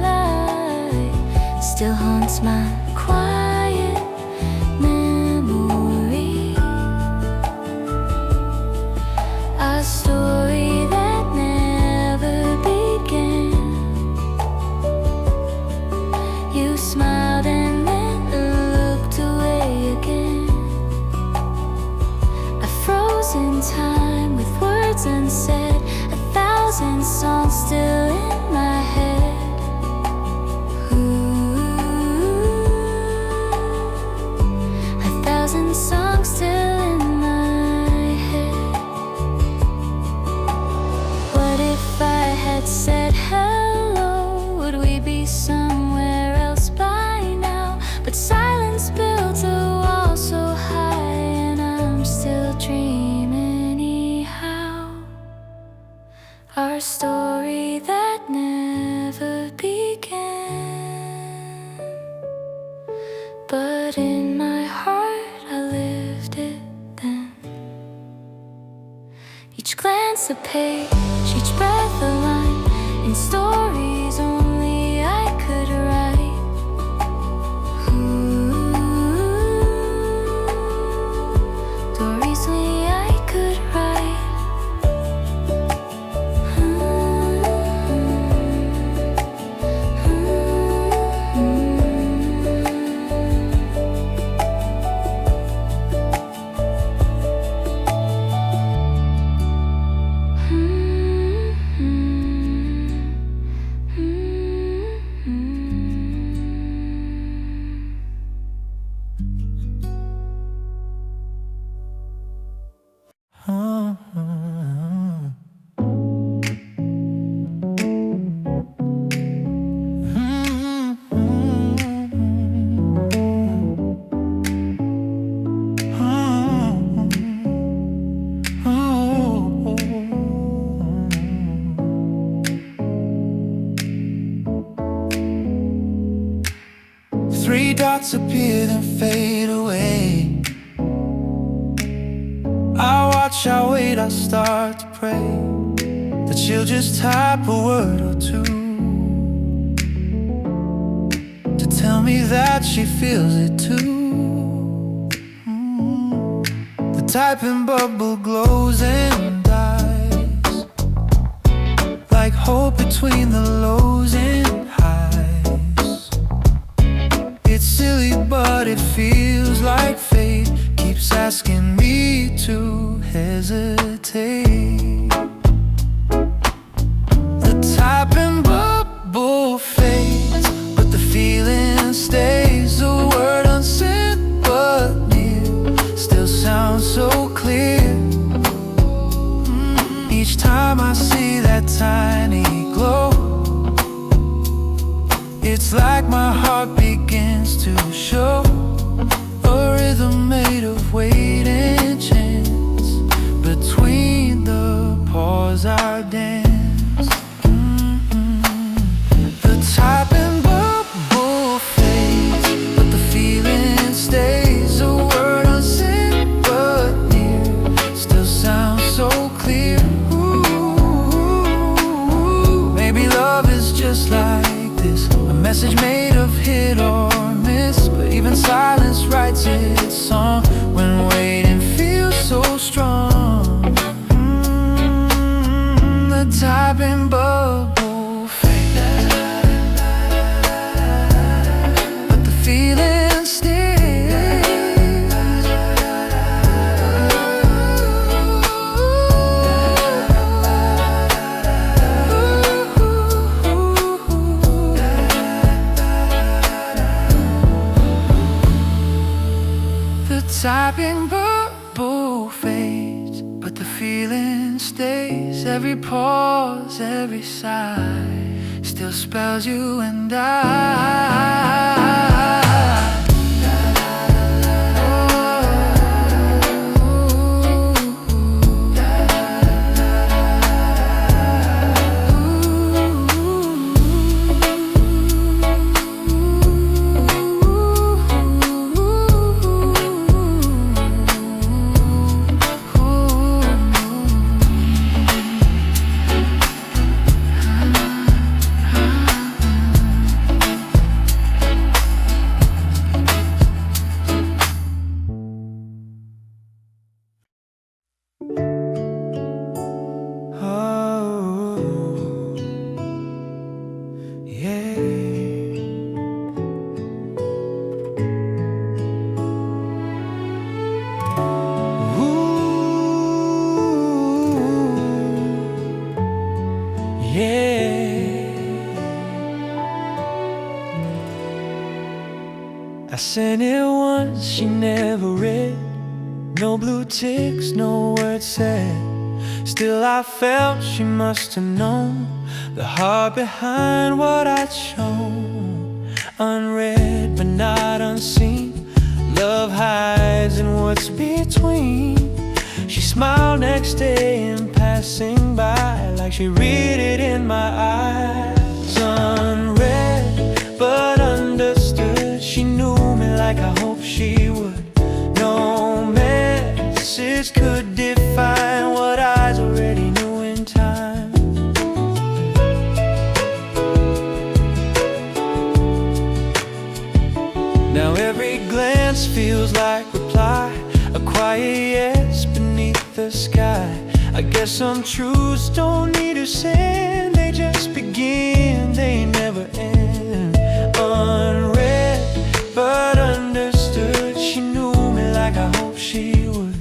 light still haunts my quiet memory. A story that never began. You smiled and then looked away again. A frozen time with words unsaid. 1,000 songs still in my head. Ooh, 1,000 songs still in my head. What if I had said hello? Would we be somewhere else by now? But silence built a wall so high, and I'm still dreaming anyhow. Our story that never began, but in my heart I lived it then. Each glance a a page, each breath a line, in stories only I could write. Stories only I could write. Three dots appear then fade away. I watch, I wait, I start to pray that she'll just type a word or two to tell me that she feels it too. The typing bubble glows and dies, like hope between the lows and highs. It's silly but it feels like fate keeps asking me to hesitate. The typing bubble fades, but the feeling stays. The word unsent but near still sounds so clear. Each time I see that tiny glow, it's like my heart begins to show a rhythm made of weight and chance. Between the pause I dance. The typing bubble fades, but the feeling stays. A word unsent but near still sounds so clear. Maybe love is just like this, a message made of hit or miss. But even silence writes its song when waiting feels so strong. The typing bubble fades, but the feeling stays. The typing bubble fades, but the feeling stays. Every pause, every sigh still spells you and I. I sent it once, she never read. No blue ticks, no words said. Still I felt she must have known the heart behind what I'd shown. Unread but not unseen, love hides in what's between. She smiled next day in passing by, like she read it in my eyes. Unread but understood, she knew me like I hoped she would. No message could define what eyes already knew feels like reply, a quiet yes beneath the sky. I guess some truths don't need a send, they just begin, they never end. Unread, but understood, she knew me like I hoped she would.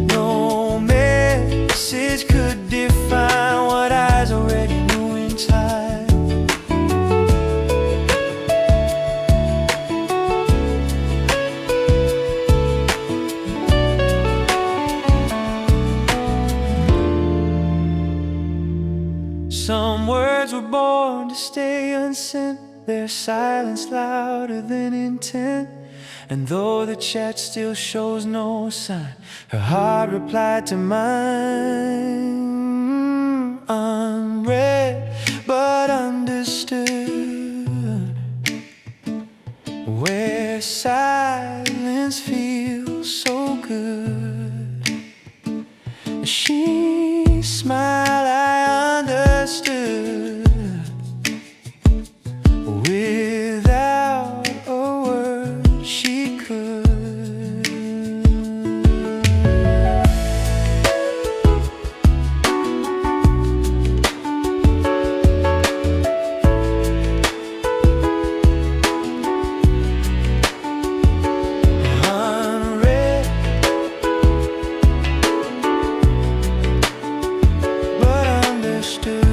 No message could define what eyes already knew in time. Some words were born to stay unsent, their silence louder than intent. And though the chat still shows no sign, her heart replied to mine. Unread, but understood, where silence feels so good. She smiled, I understood. Without a word, she could. Unread, but understood.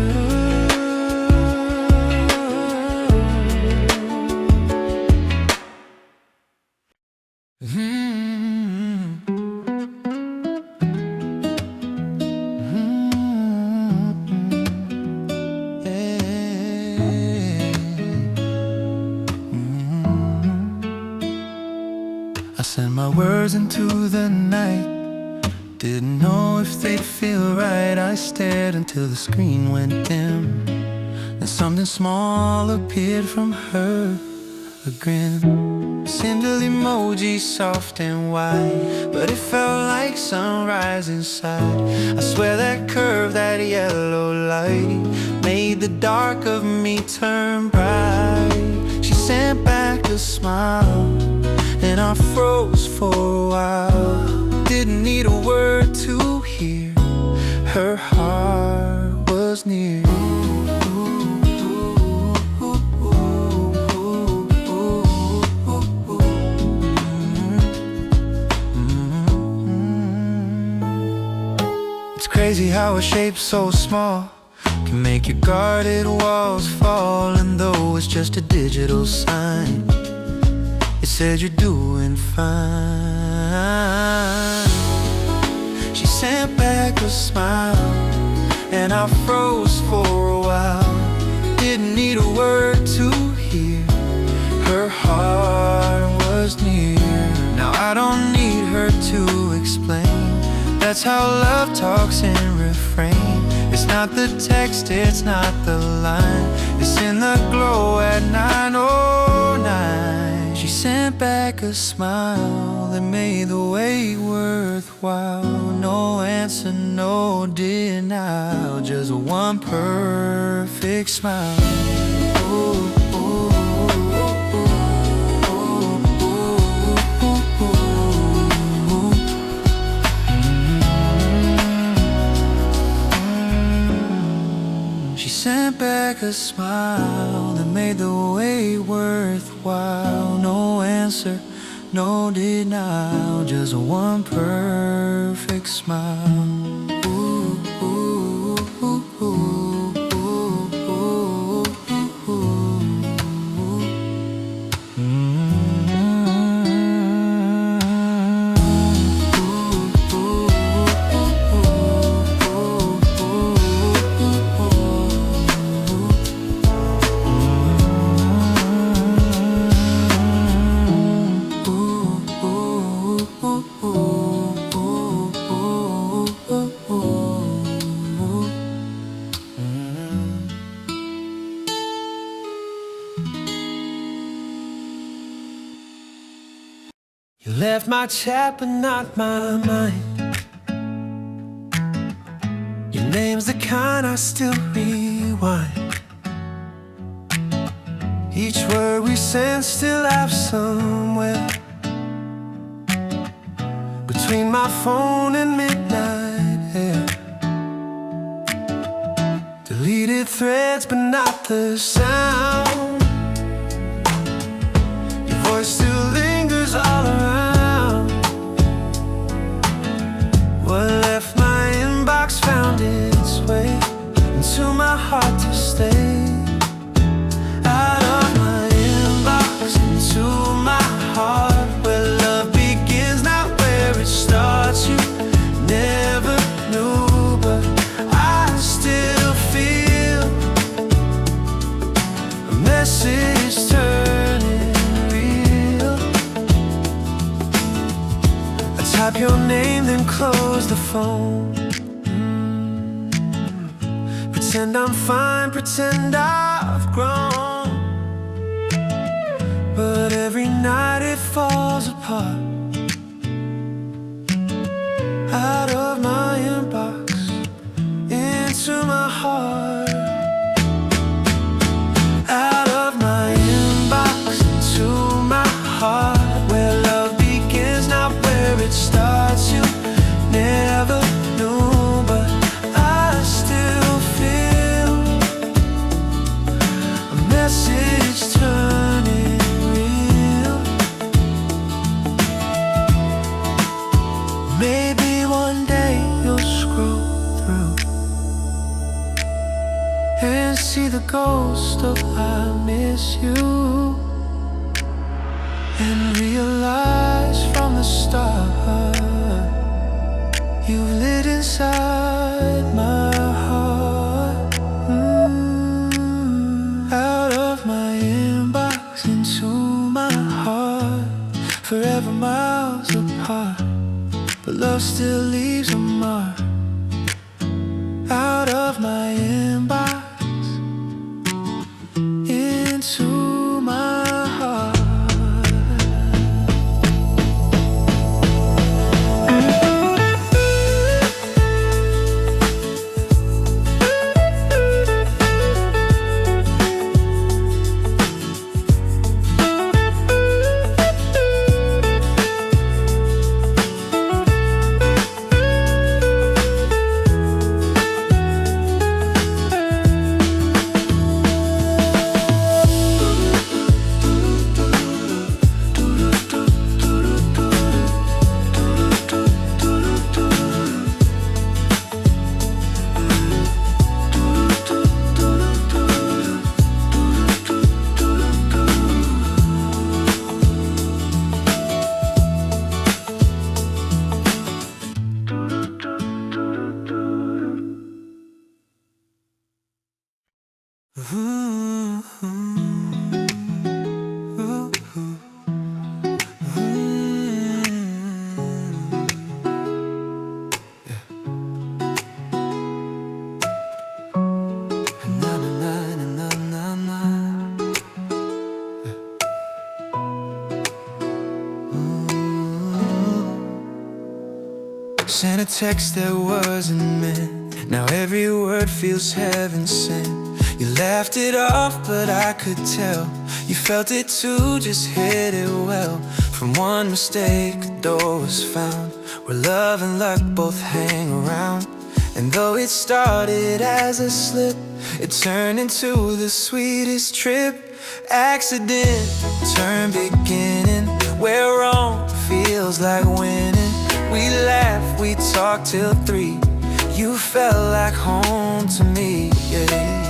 I sent my words into the night, didn't know if they'd feel right. I stared until the screen went dim, then something small appeared from her, a grin. Simple emoji, soft and wide, but it felt like sunrise inside. I swear that curve, that yellow light, made the dark of me turn bright. She sent back a smile, and I froze for a while. Didn't need a word to hear, her heart was near. It's crazy how a shape so small can make your guarded walls fall. And though it's just a digital sign, it said you're doing fine. She sent back a smile, and I froze for a while. Didn't need a word to hear, her heart was near. Now I don't need her to explain, that's how love talks in refrain. It's not the text, it's not the line, it's in the glow at 9:09. She sent back a smile that made the wait worthwhile. No answer, no denial, just one perfect smile. Ooh. Sent back a smile that made the wait worthwhile. No answer, no denial, just one perfect smile. Ooh, ooh, ooh, ooh, ooh, ooh, ooh, ooh. You left my chat but not my mind. Your name's the kind I still rewind. Each word we send still lives somewhere. between my phone and midnight air. Deleted threads but not the sound. Your voice still lingers all around. What left my inbox found its way into my heart to stay. Out of my inbox into my heart, where love begins, not where it starts. You never knew, but I still feel a message turning real. I type your name, then close the phone. Pretend I'm fine, pretend I've grown. But every night it falls apart. Out of my inbox into my heart. Out of my inbox into my heart, where love begins, not where it starts. You never knew, but I still feel a message turning real. Maybe one day you'll scroll through and see the ghost of I miss you, and realize from the start you've lit inside my heart. Out of my inbox into my heart, forever miles apart, but love still leaves a mark. Out of my inbox into my heart. Sent a text that wasn't meant. Now every word feels heaven sent. You laughed it off, but I could tell you felt it too, just hit it well. From one mistake, a door was found where love and luck both hang around. And though it started as a slip, it turned into the sweetest trip. Accident turned beginning, where wrong feels like winning. We laugh, we talk till 3. You felt like home to me, yeah.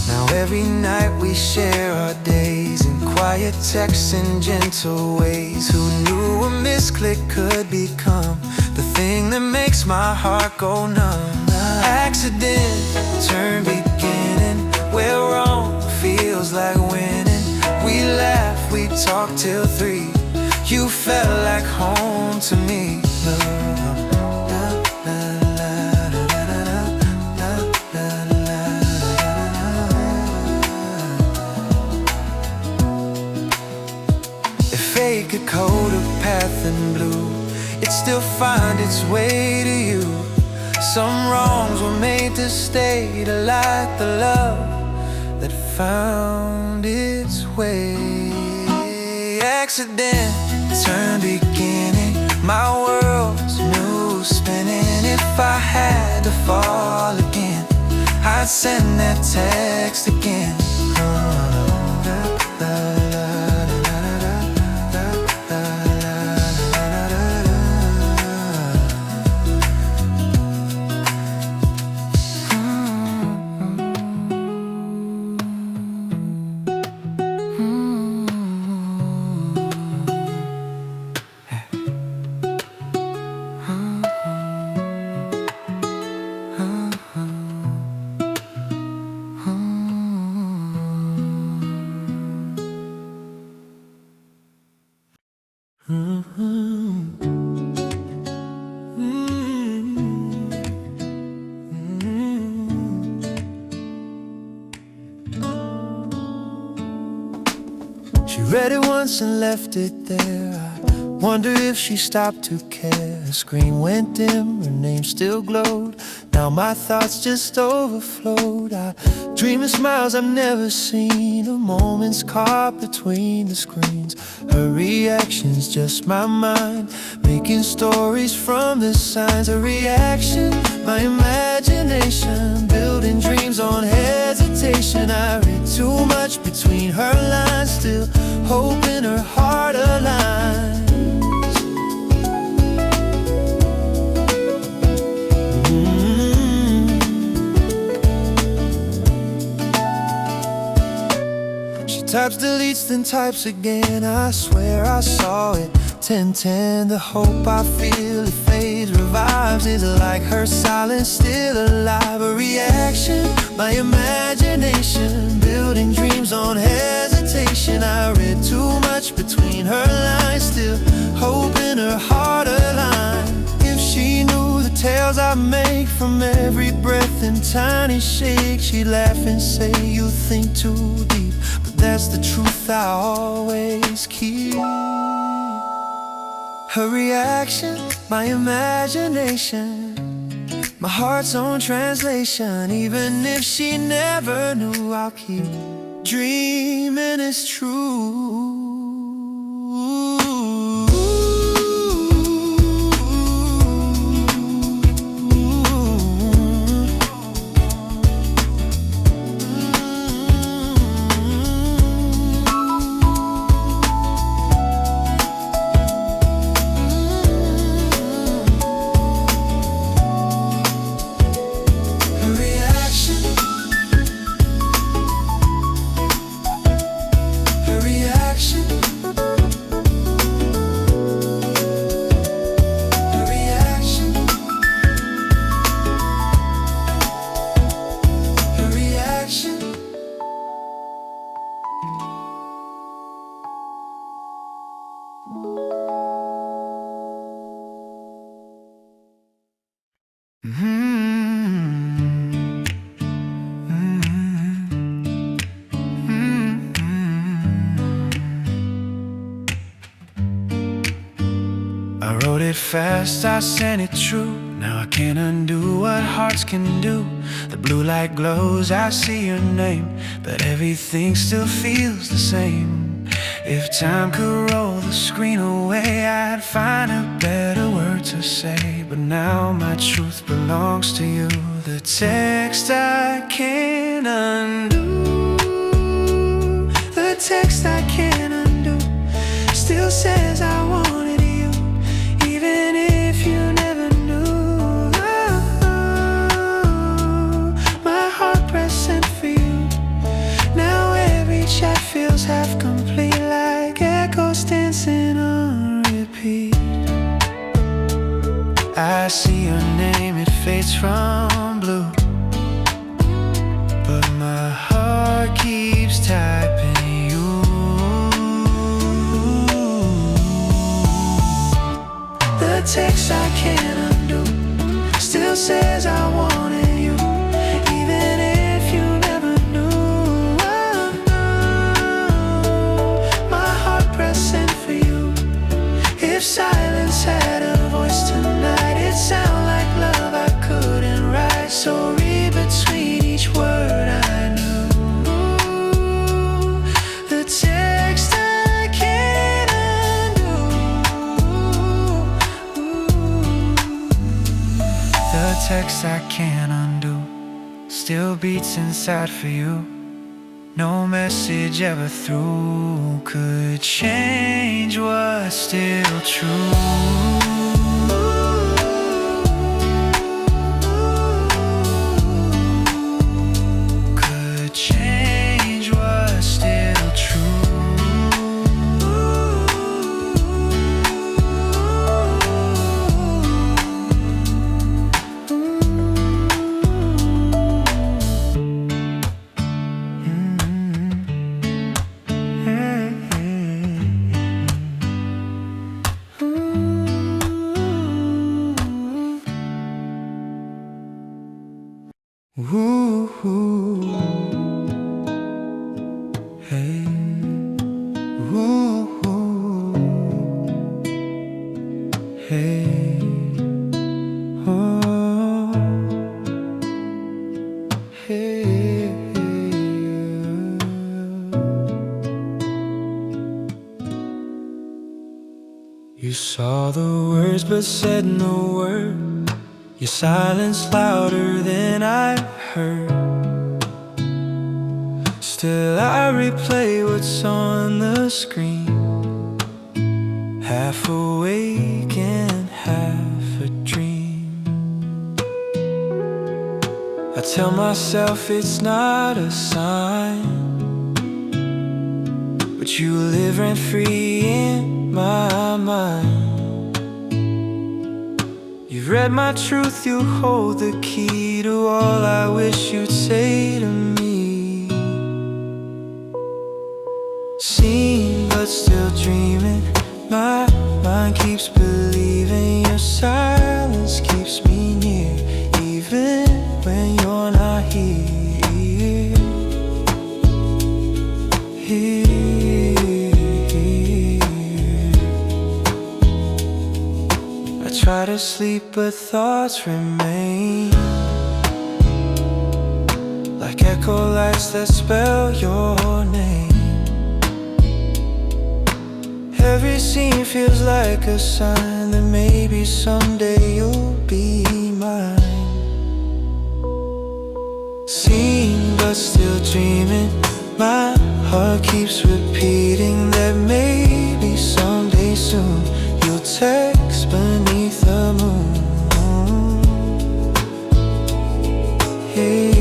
Now every night we share our days in quiet texts and gentle ways. Who knew a misclick could become the thing that makes my heart go numb? Accident turn beginning, where wrong feels like winning. We laugh, we talk till 3. You felt like home to me, love. If fate could code a path in blue, it'd still find its way to you. Some wrongs were made to stay, to light the love that found its way. Accident turned beginning, my world's new spinning. If I had to fall again, I'd send that text again. She read it once and left it there. I wonder if she stopped to care. Her screen went dim, her name still glowed. Now my thoughts just overflowed. I dream of smiles I've never seen, of moments caught between the screens. Her reaction's just my mind, making stories from the signs. Her reaction, my imagination, building dreams on hesitation. I read too much between her lines, still hoping her heart aligns. She types, deletes, then types again. I swear I saw it 10:10. The hope I feel, it fades, revives. Is like her silence still alive? A reaction, my imagination, building dreams on hesitation. I read too much between her lines, still hoping her heart aligned. If she knew the tales I make from every breath and tiny shake, she'd laugh and say, you think too deep. But that's the truth I always keep. Her reaction, my imagination, my heart's own translation. Even if she never knew, I'll keep dreaming it's true. I wrote it fast, I sent it true. Now I can't undo what hearts can do. The blue light glows, I see your name, but everything still feels the same. If time could roll the screen away, I'd find a better word to say. But now my truth belongs to you. The text I can't undo, the text I can't undo, still says I wanted you, even if you never knew. My heart pressed sent for you. Now every chat feels half complete, like echoes dancing on repeat. I see your name, it fades from blue, but my heart keeps typing you. The text I can't undo still says I wanted you, even if you never knew. My heart pressing for you. If silence had a voice tonight, it'd sound like love I could text I can't undo, still beats inside for you. No message ever through could change what's still true. Ooh, hey, ooh, hey, oh, hey. You saw the words but said no word. Your silence louder than I heard. Still I replay what's on the screen, half awake and half a dream. I tell myself it's not a sign, but you live rent free in my mind. You've read my truth, you hold the key to all I wish you'd say to me. Seen but still dreaming, my mind keeps believing. Your silence keeps me near, even when you're not here. Here. Try to sleep but thoughts remain, like echo lights that spell your name. Every scene feels like a sign that maybe someday you'll be mine. Seen but still dreaming, my heart keeps repeating that maybe someday soon you'll text beneath the moon. Hey,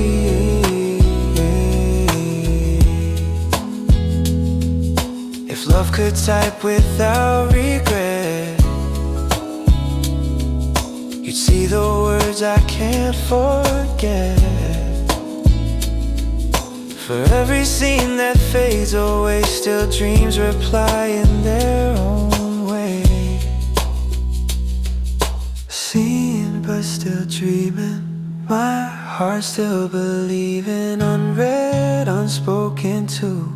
if love could type without regret, you'd see the words I can't forget. For every scene that fades away, still dreams reply in their own way. Seen but still dreaming, my heart still believing. Unread, unspoken too,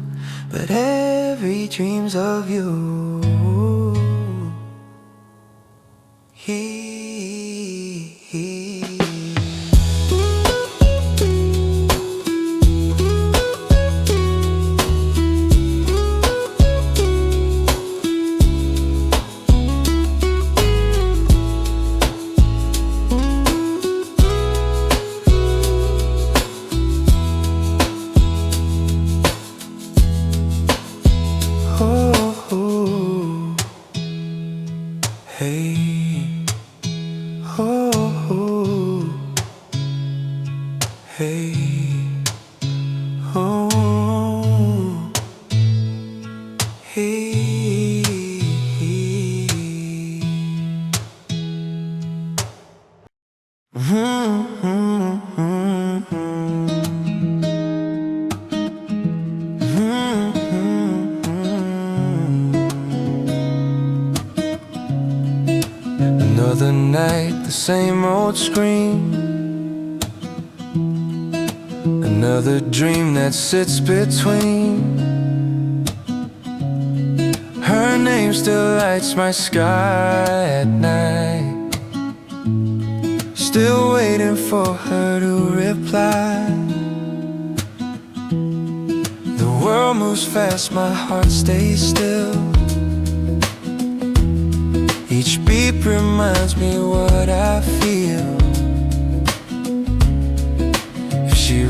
but every dream's of you. Hey, oh, hey, oh, hey. Another night, the same old scream. Another dream that sits between. Her name still lights my sky at night. Still waiting for her to reply. The world moves fast, my heart stays still. Each beat reminds me what I feel.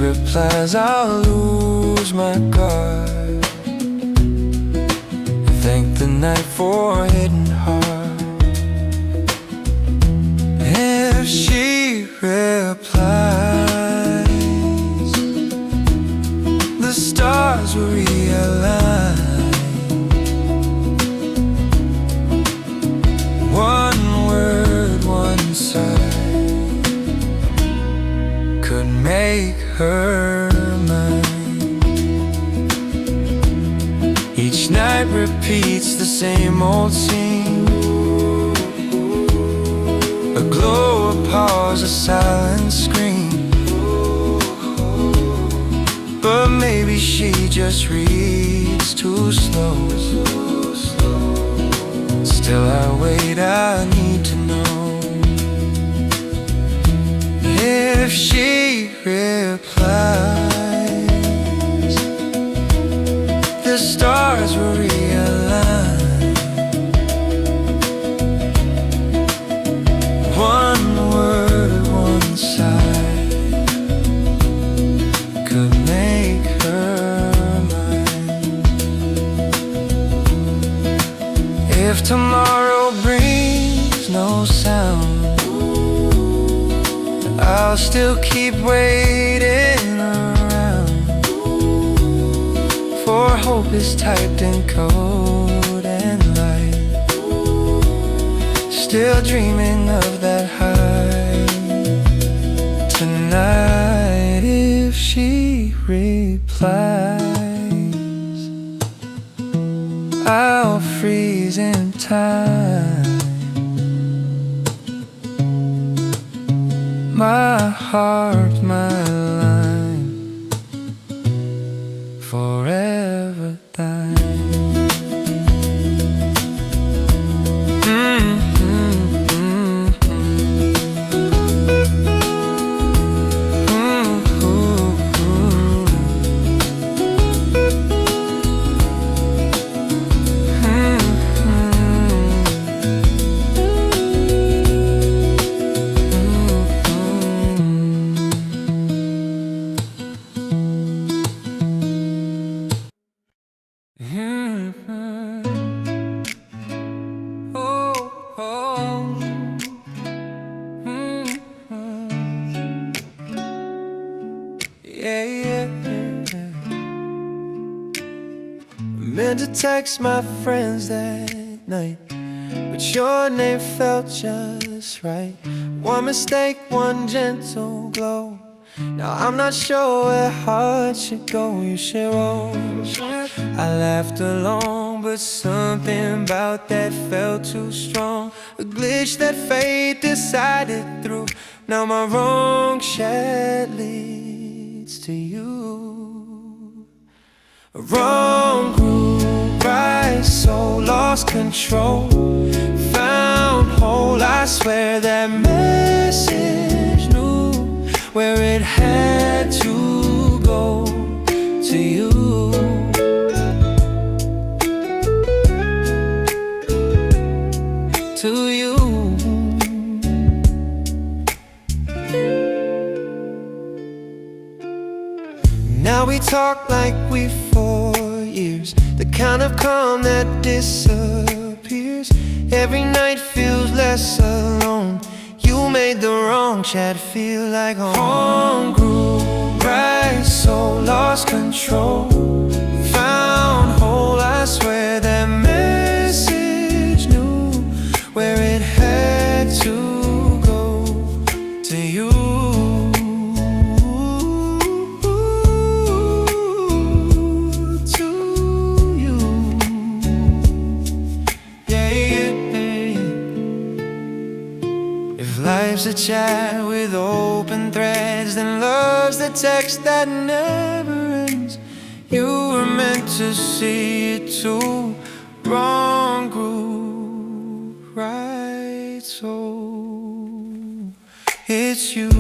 replies, I'll lose my guard. Thank the night for hitting hard. If she replies, the stars will realign. One word, one sigh could make her mine. Each night repeats the same old scene. A glow, a pause, a silent scream. But maybe she just reads too slow. Still I wait, I need to know. If she replies, the stars will realign. One word, one sigh could make her mine. If tomorrow brings no sound, I'll still keep waiting around, for hope is typed in code and light. Still dreaming of that high tonight. If she replies, I'll freeze in time. My heart, my line, forever thine. Meant to text my friends that night, but your name felt just right. One mistake, one gentle glow. Now I'm not sure where hearts should go. You should roll. I laughed along, but something about that felt too strong. A glitch that fate decided through. Now my wrong shed leads to you. A wrong group, right soul, lost control, found whole. I swear that message knew where it had to go. To you, to you. Now we talk like we 4 years, the kind of calm that disappears. Every night feels less alone. You made the wrong chat feel like home. Wrong group, right soul, lost control, found whole. I swear that message knew where it had to go. To you, to you. Yeah, yeah. If life's a chat with open threads, then love's the text that never ends. You were meant to see it too. Wrong group, right soul. It's you.